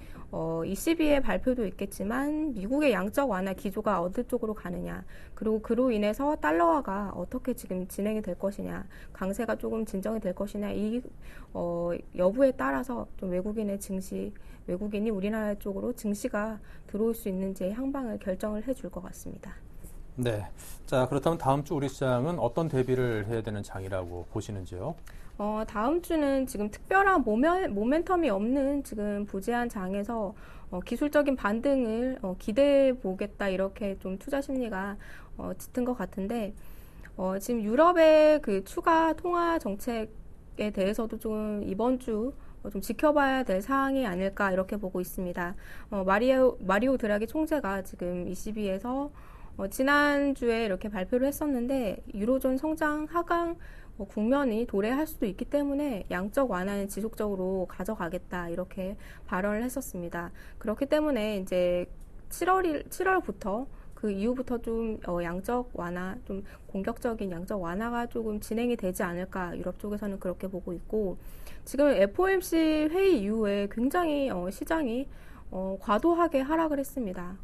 ECB의 발표도 있겠지만 미국의 양적 완화 기조가 어느 쪽으로 가느냐 그리고 그로 인해서 달러화가 어떻게 지금 진행이 될 것이냐 강세가 조금 진정이 될 것이냐 이 여부에 따라서 좀 외국인이 우리나라 쪽으로 증시가 들어올 수 있는지의 향방을 결정을 해줄 것 같습니다. 네. 자, 그렇다면 다음 주 우리 시장은 어떤 대비를 해야 되는 장이라고 보시는지요? 다음 주는 지금 특별한 모멘텀이 없는 지금 부재한 장에서 기술적인 반등을 기대해 보겠다 이렇게 좀 투자 심리가 짙은 것 같은데 지금 유럽의 그 추가 통화 정책에 대해서도 좀 이번 주 좀 지켜봐야 될 사항이 아닐까 이렇게 보고 있습니다. 마리오 드라기 총재가 지금 ECB에서 지난주에 이렇게 발표를 했었는데 유로존 성장 하강 국면이 도래할 수도 있기 때문에 양적 완화는 지속적으로 가져가겠다 이렇게 발언을 했었습니다. 그렇기 때문에 이제 7월부터 그 이후부터 좀 양적 완화, 좀 공격적인 양적 완화가 조금 진행이 되지 않을까 유럽 쪽에서는 그렇게 보고 있고 지금 FOMC 회의 이후에 굉장히 시장이 과도하게 하락을 했습니다.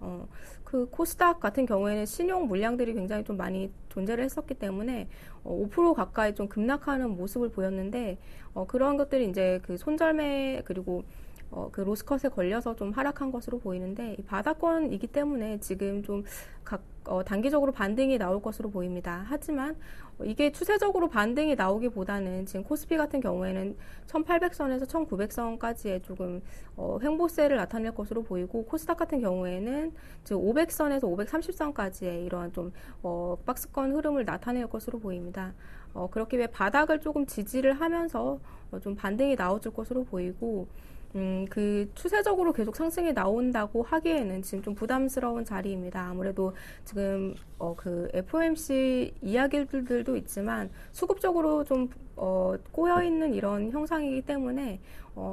그 코스닥 같은 경우에는 신용 물량들이 굉장히 좀 많이 존재를 했었기 때문에 5% 가까이 좀 급락하는 모습을 보였는데 그런 것들이 이제 그 손절매 그리고 그 로스컷에 걸려서 좀 하락한 것으로 보이는데 바닥권이기 때문에 지금 좀 단기적으로 반등이 나올 것으로 보입니다. 하지만 이게 추세적으로 반등이 나오기보다는 지금 코스피 같은 경우에는 1800선에서 1900선까지의 조금 횡보세를 나타낼 것으로 보이고 코스닥 같은 경우에는 지금 500선에서 530선까지의 이러한 좀 박스권 흐름을 나타낼 것으로 보입니다. 그렇기 위해 바닥을 조금 지지를 하면서 좀 반등이 나와줄 것으로 보이고 그 추세적으로 계속 상승이 나온다고 하기에는 지금 좀 부담스러운 자리입니다. 아무래도 지금 그 FOMC 이야기들도 있지만 수급적으로 좀 꼬여 있는 이런 형상이기 때문에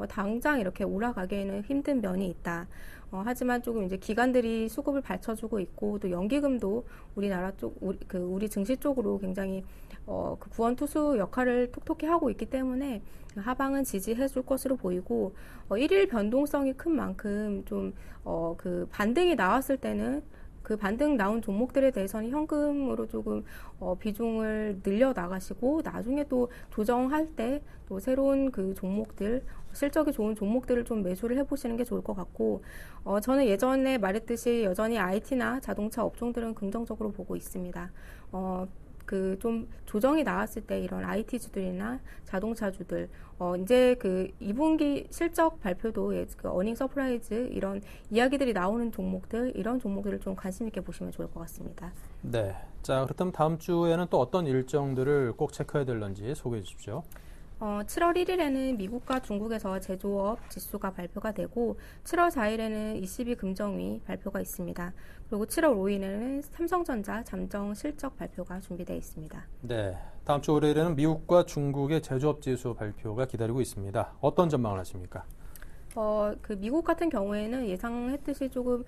당장 이렇게 올라가기에는 힘든 면이 있다. 하지만 조금 이제 기관들이 수급을 받쳐주고 있고 또 연기금도 우리나라 쪽 우리 증시 쪽으로 굉장히 그 구원 투수 역할을 톡톡히 하고 있기 때문에 하방은 지지해줄 것으로 보이고 일일 변동성이 큰 만큼 좀 그 반등이 나왔을 때는 그 반등 나온 종목들에 대해서는 현금으로 조금 비중을 늘려 나가시고 나중에 또 조정할 때 또 새로운 그 종목들 실적이 좋은 종목들을 좀 매수를 해보시는 게 좋을 것 같고 저는 예전에 말했듯이 여전히 IT나 자동차 업종들은 긍정적으로 보고 있습니다. 그 좀 조정이 나왔을 때 이런 IT주들이나 자동차주들 이제 그 2분기 실적 발표도 그 어닝 서프라이즈 이런 이야기들이 나오는 종목들 이런 종목들을 좀 관심 있게 보시면 좋을 것 같습니다. 네. 자, 그렇다면 다음 주에는 또 어떤 일정들을 꼭 체크해야 될런지 소개해 주십시오. 7월 1일에는 미국과 중국에서 제조업 지수가 발표가 되고 7월 4일에는 ECB 금정위 발표가 있습니다. 그리고 7월 5일에는 삼성전자 잠정 실적 발표가 준비되어 있습니다. 네, 다음 주 월요일에는 미국과 중국의 제조업 지수 발표가 기다리고 있습니다. 어떤 전망을 하십니까? 그 미국 같은 경우에는 예상했듯이 조금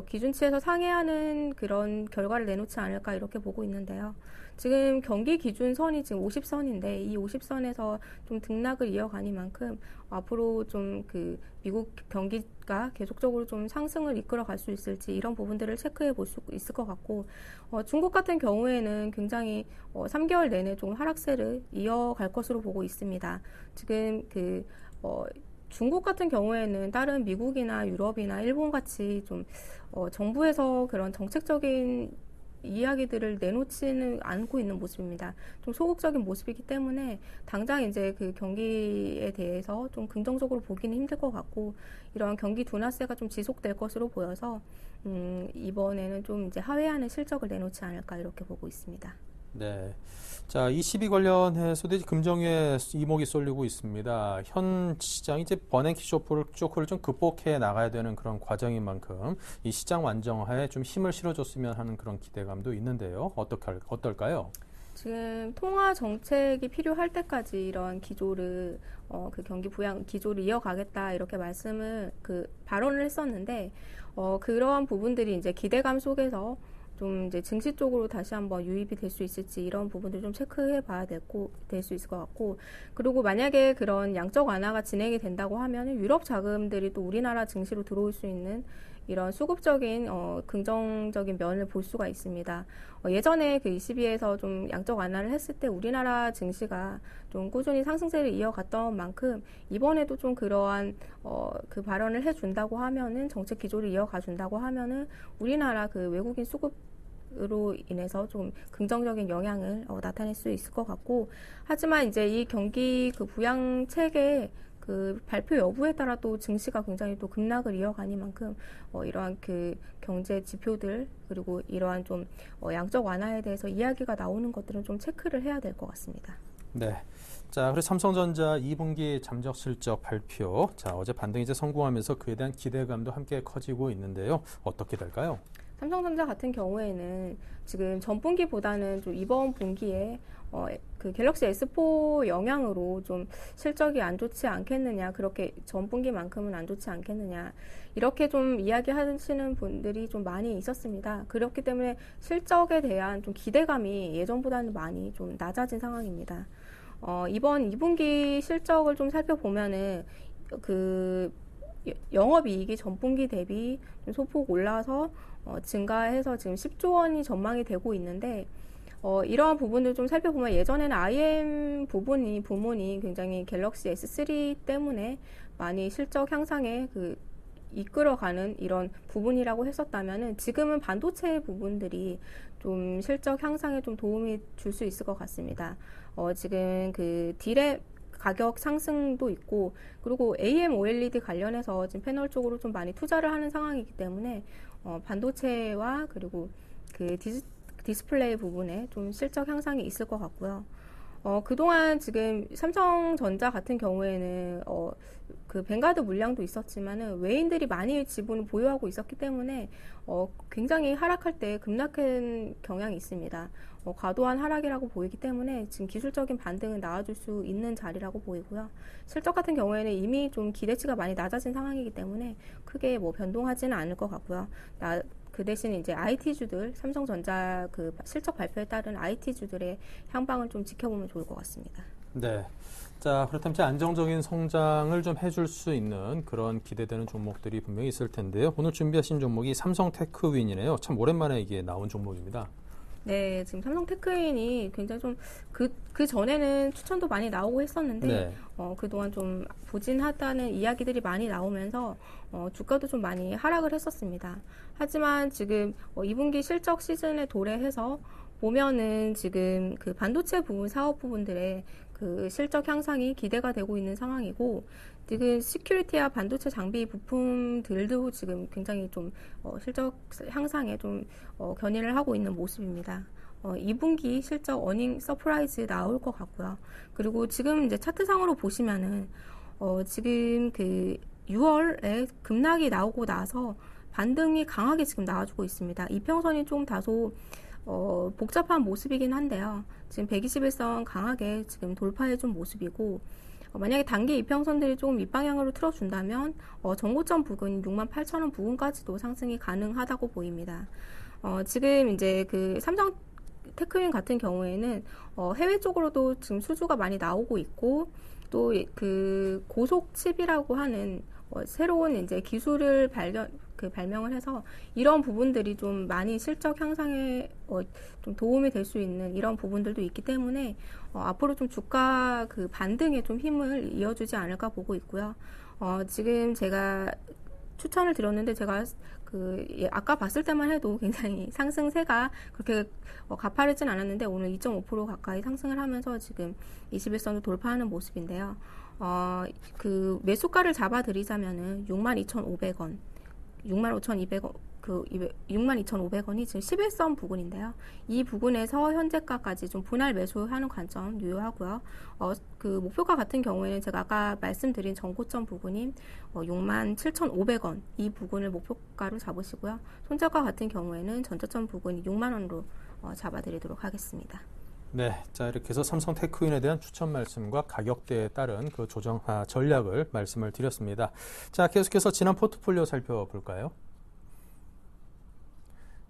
기준치에서 상회하는 그런 결과를 내놓지 않을까 이렇게 보고 있는데요. 지금 경기 기준선이 지금 50선인데 이 50선에서 좀 등락을 이어가니만큼 앞으로 좀 그 미국 경기가 계속적으로 좀 상승을 이끌어 갈 수 있을지 이런 부분들을 체크해 볼 수 있을 것 같고 중국 같은 경우에는 굉장히 3개월 내내 좀 하락세를 이어갈 것으로 보고 있습니다. 지금 그 중국 같은 경우에는 다른 미국이나 유럽이나 일본 같이 좀 정부에서 그런 정책적인 이야기들을 내놓지는 않고 있는 모습입니다. 좀 소극적인 모습이기 때문에 당장 이제 그 경기에 대해서 좀 긍정적으로 보기는 힘들 것 같고 이런 경기 둔화세가 좀 지속될 것으로 보여서 이번에는 좀 이제 하회하는 실적을 내놓지 않을까 이렇게 보고 있습니다. 네. 자, ECB 관련해서도 이제 금정위에 이목이 쏠리고 있습니다. 현 시장이 이제 버냉키 쇼크를 좀 극복해 나가야 되는 그런 과정인 만큼 이 시장 완정화에 좀 힘을 실어줬으면 하는 그런 기대감도 있는데요. 어떨까요? 지금 통화 정책이 필요할 때까지 이런 기조를 그 경기 부양 기조를 이어가겠다 이렇게 발언을 했었는데 그러한 부분들이 이제 기대감 속에서 좀 이제 증시 쪽으로 다시 한번 유입이 될 수 있을지 이런 부분들 좀 체크해 봐야 될 수 있을 것 같고 그리고 만약에 그런 양적 완화가 진행이 된다고 하면 유럽 자금들이 또 우리나라 증시로 들어올 수 있는 이런 수급적인 긍정적인 면을 볼 수가 있습니다. 예전에 그 ECB에서 좀 양적 완화를 했을 때 우리나라 증시가 좀 꾸준히 상승세를 이어갔던 만큼 이번에도 좀 그러한 그 발언을 해준다고 하면은 정책 기조를 이어가 준다고 하면은 우리나라 그 외국인 수급 으로 인해서 좀 긍정적인 영향을 나타낼 수 있을 것 같고, 하지만 이제 이 경기 그 부양 체계 그 발표 여부에 따라 또 증시가 굉장히 또 급락을 이어가니만큼 이러한 그 경제 지표들 그리고 이러한 좀 양적 완화에 대해서 이야기가 나오는 것들은 좀 체크를 해야 될 것 같습니다. 네. 자, 그리고 삼성전자 2분기 잠적 실적 발표. 자, 어제 반등이 이제 성공하면서 그에 대한 기대감도 함께 커지고 있는데요. 어떻게 될까요? 삼성전자 같은 경우에는 지금 전분기보다는 좀 이번 분기에 그 갤럭시 S4 영향으로 좀 실적이 안 좋지 않겠느냐, 그렇게 전분기만큼은 안 좋지 않겠느냐, 이렇게 좀 이야기하시는 분들이 좀 많이 있었습니다. 그렇기 때문에 실적에 대한 좀 기대감이 예전보다는 많이 좀 낮아진 상황입니다. 이번 2분기 실적을 좀 살펴보면은 그 영업이익이 전분기 대비 좀 소폭 올라서 증가해서 지금 10조 원이 전망이 되고 있는데, 이러한 부분들 좀 살펴보면 예전에는 IM 부문이 굉장히 갤럭시 S3 때문에 많이 실적 향상에 이끌어가는 이런 부분이라고 했었다면은, 지금은 반도체 부분들이 좀 실적 향상에 좀 도움이 줄 수 있을 것 같습니다. 지금 그 디램 가격 상승도 있고, 그리고 AM/OLED 관련해서 지금 패널 쪽으로 좀 많이 투자를 하는 상황이기 때문에 반도체와 그리고 그 디스플레이 부분에 좀 실적 향상이 있을 것 같고요. 그동안 지금 삼성전자 같은 경우에는 그 뱅가드 물량도 있었지만은 외인들이 많이 지분을 보유하고 있었기 때문에 굉장히 하락할 때 급락한 경향이 있습니다. 과도한 하락이라고 보이기 때문에 지금 기술적인 반등은 나와줄 수 있는 자리라고 보이고요. 실적 같은 경우에는 이미 좀 기대치가 많이 낮아진 상황이기 때문에 크게 뭐 변동하지는 않을 것 같고요. 그 대신 이제 IT주들, 삼성전자 그 실적 발표에 따른 IT주들의 향방을 좀 지켜보면 좋을 것 같습니다. 네. 자, 그렇다면 이제 안정적인 성장을 좀 해줄 수 있는 그런 기대되는 종목들이 분명히 있을 텐데요. 오늘 준비하신 종목이 삼성테크윈이네요. 참 오랜만에 이게 나온 종목입니다. 네, 지금 삼성테크윈이 굉장히 좀 그 전에는 추천도 많이 나오고 했었는데, 네. 그동안 좀 부진하다는 이야기들이 많이 나오면서 주가도 좀 많이 하락을 했었습니다. 하지만 지금 2분기 실적 시즌에 도래해서 보면은 지금 그 반도체 부분 사업 부분들의 그 실적 향상이 기대가 되고 있는 상황이고, 지금 시큐리티와 반도체 장비 부품들도 지금 굉장히 좀 실적 향상에 좀 견인을 하고 있는 모습입니다. 2분기 실적 어닝 서프라이즈 나올 것 같고요. 그리고 지금 이제 차트상으로 보시면은 지금 그 6월에 급락이 나오고 나서 반등이 강하게 지금 나와주고 있습니다. 이평선이 좀 다소 복잡한 모습이긴 한데요. 지금 121선 강하게 지금 돌파해준 모습이고, 만약에 단기 이평선들이 조금 윗방향으로 틀어준다면 정고점 부근 68,000원 부근까지도 상승이 가능하다고 보입니다. 지금 이제 그 삼성 테크윈 같은 경우에는 해외 쪽으로도 지금 수주가 많이 나오고 있고, 또 그 고속 칩이라고 하는 새로운 이제 기술을 발명을 해서 이런 부분들이 좀 많이 실적 향상에 좀 도움이 될 수 있는 이런 부분들도 있기 때문에 앞으로 좀 주가 그 반등에 좀 힘을 이어주지 않을까 보고 있고요. 지금 제가 추천을 드렸는데 제가 아까 봤을 때만 해도 굉장히 상승세가 그렇게 가파르진 않았는데 오늘 2.5% 가까이 상승을 하면서 지금 21선을 돌파하는 모습인데요. 그 매수가를 잡아드리자면은 62,500원, 65,200원, 62,500원이 지금 11선 부근인데요. 이 부근에서 현재가까지 좀 분할 매수하는 관점 유효하고요. 그 목표가 같은 경우에는 제가 아까 말씀드린 전고점 부근인 67,500원 이 부근을 목표가로 잡으시고요. 손절가 같은 경우에는 전저점 부근이 6만 원으로 잡아드리도록 하겠습니다. 네, 자 이렇게 해서 삼성테크윈에 대한 추천 말씀과 가격대에 따른 그 조정 전략을 말씀을 드렸습니다. 자, 계속해서 지난 포트폴리오 살펴볼까요?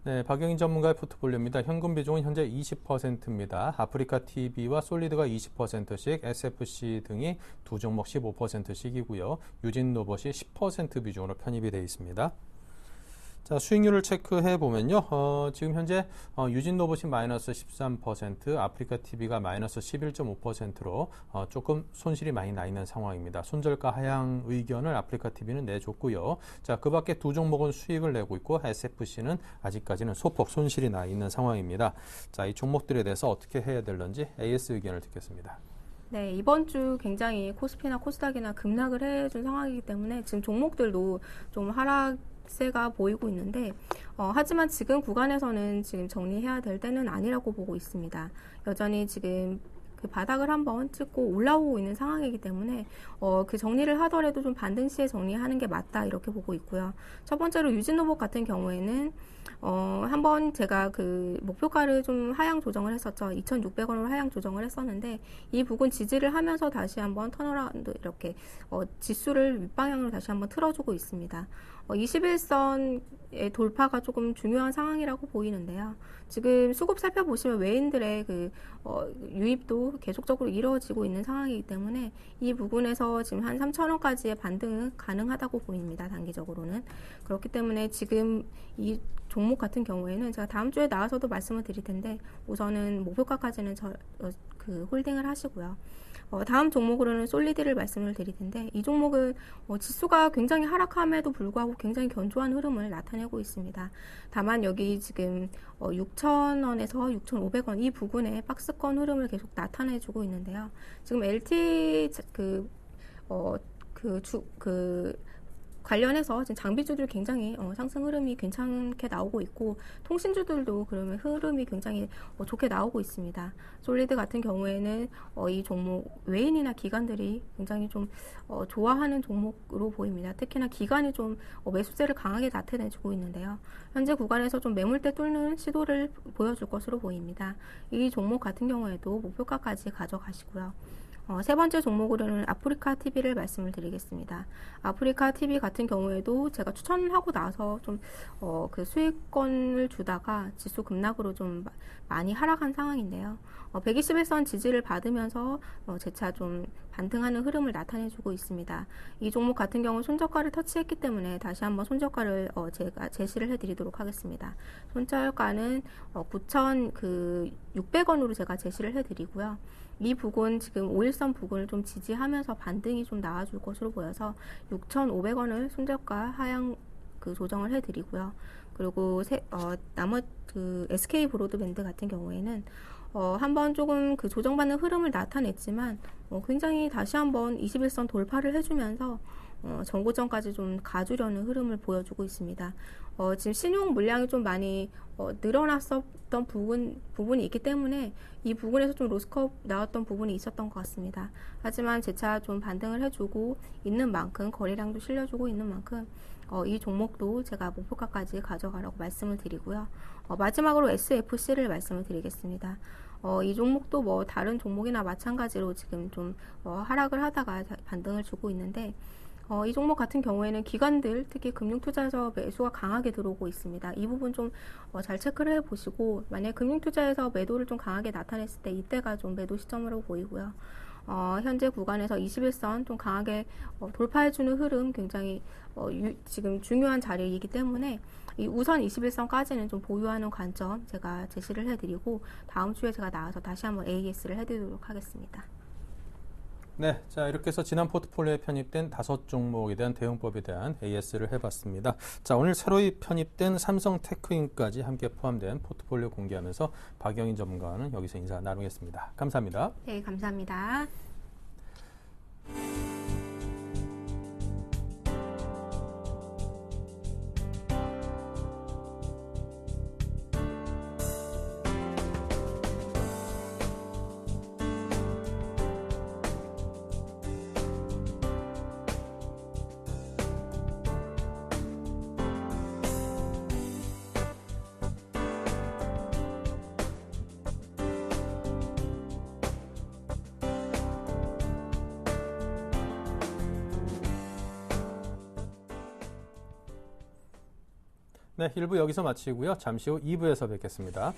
네, 박영인 전문가의 포트폴리오입니다. 현금 비중은 현재 20%입니다. 아프리카 TV와 솔리드가 20%씩, SFC 등이 두 종목 15%씩이고요. 유진 로봇이 10% 비중으로 편입이 되어 있습니다. 자, 수익률을 체크해 보면요. 지금 현재 유진로봇이 마이너스 13%, 아프리카 TV가 마이너스 11.5%로 조금 손실이 많이 나 있는 상황입니다. 손절가 하향 의견을 아프리카 TV는 내줬고요. 자, 그 밖에 두 종목은 수익을 내고 있고 SFC는 아직까지는 소폭 손실이 나 있는 상황입니다. 자, 이 종목들에 대해서 어떻게 해야 될런지 AS 의견을 듣겠습니다. 네, 이번 주 굉장히 코스피나 코스닥이나 급락을 해준 상황이기 때문에 지금 종목들도 좀 하락세가 보이고 있는데 하지만 지금 구간에서는 지금 정리해야 될 때는 아니라고 보고 있습니다. 여전히 지금 그 바닥을 한번 찍고 올라오고 있는 상황이기 때문에 그 정리를 하더라도 좀 반등 시에 정리하는 게 맞다 이렇게 보고 있고요. 첫 번째로 유진로봇 같은 경우에는 한번 제가 그 목표가를 좀 하향 조정을 했었죠. 2,600원으로 하향 조정을 했었는데 이 부분 지지를 하면서 다시 한번 턴어라운드 이렇게 지수를 윗방향으로 다시 한번 틀어주고 있습니다. 21선의 돌파가 조금 중요한 상황이라고 보이는데요. 지금 수급 살펴보시면 외인들의 그 유입도 계속적으로 이루어지고 있는 상황이기 때문에 이 부분에서 지금 한 3,000원까지의 반등은 가능하다고 보입니다. 단기적으로는. 그렇기 때문에 지금 이 종목 같은 경우에는 제가 다음 주에 나와서도 말씀을 드릴 텐데 우선은 목표가까지는 홀딩을 하시고요. 다음 종목으로는 솔리드를 말씀을 드릴 텐데 이 종목은 지수가 굉장히 하락함에도 불구하고 굉장히 견조한 흐름을 나타내고 있습니다. 다만 여기 지금 6,000원에서 6,500원 이 부분에 박스권 흐름을 계속 나타내주고 있는데요. 지금 LT 관련해서 지금 장비주들 굉장히 상승 흐름이 괜찮게 나오고 있고 통신주들도 그러면 흐름이 굉장히 좋게 나오고 있습니다. 솔리드 같은 경우에는 이 종목 외인이나 기관들이 굉장히 좀 좋아하는 종목으로 보입니다. 특히나 기관이 좀 매수세를 강하게 나타내주고 있는데요. 현재 구간에서 좀 매물대 뚫는 시도를 보여줄 것으로 보입니다. 이 종목 같은 경우에도 목표가까지 가져가시고요. 세 번째 종목으로는 아프리카 TV를 말씀을 드리겠습니다. 아프리카 TV 같은 경우에도 제가 추천하고 나서 좀 그 수익권을 주다가 지수 급락으로 좀 많이 하락한 상황인데요. 121선 지지를 받으면서 재차 좀 반등하는 흐름을 나타내주고 있습니다. 이 종목 같은 경우 손저가를 터치했기 때문에 다시 한번 손저가를 제가 제시를 해드리도록 하겠습니다. 손저가는 9,600원으로 제가 제시를 해드리고요. 이 부분 지금 5일선 부분을 좀 지지하면서 반등이 좀 나와줄 것으로 보여서 6,500원을 손저가 하향 조정을 해드리고요. 그리고 나머지 SK 브로드밴드 같은 경우에는 한번 조금 조정받는 흐름을 나타냈지만 굉장히 다시 한번 21선 돌파를 해주면서 전고점까지 좀 가주려는 흐름을 보여주고 있습니다. 지금 신용 물량이 좀 많이 늘어났었던 부분이 있기 때문에 이 부분에서 좀 로스컵 나왔던 부분이 있었던 것 같습니다. 하지만 재차 좀 반등을 해주고 있는 만큼 거래량도 실려주고 있는 만큼 이 종목도 제가 목표가까지 가져가라고 말씀을 드리고요. 마지막으로 SFC를 말씀을 드리겠습니다. 이 종목도 뭐 다른 종목이나 마찬가지로 지금 좀 하락을 하다가 반등을 주고 있는데 이 종목 같은 경우에는 기관들 특히 금융투자에서 매수가 강하게 들어오고 있습니다. 이 부분 좀 잘 체크를 해보시고 만약 금융투자에서 매도를 좀 강하게 나타냈을 때 이때가 좀 매도 시점으로 보이고요. 현재 구간에서 21선 좀 강하게 돌파해주는 흐름 굉장히 지금 중요한 자리이기 때문에 우선 21선까지는 좀 보유하는 관점 제가 제시를 해드리고 다음 주에 제가 나와서 다시 한번 AS를 해드리도록 하겠습니다. 네, 자 이렇게 해서 지난 포트폴리오에 편입된 5종목에 대한 대응법에 대한 AS를 해봤습니다. 자 오늘 새로이 편입된 삼성테크인까지 함께 포함된 포트폴리오 공개하면서 박영인 전문가와는 여기서 인사 나누겠습니다. 감사합니다. 네, 감사합니다. 네, 1부 여기서 마치고요. 잠시 후 2부에서 뵙겠습니다.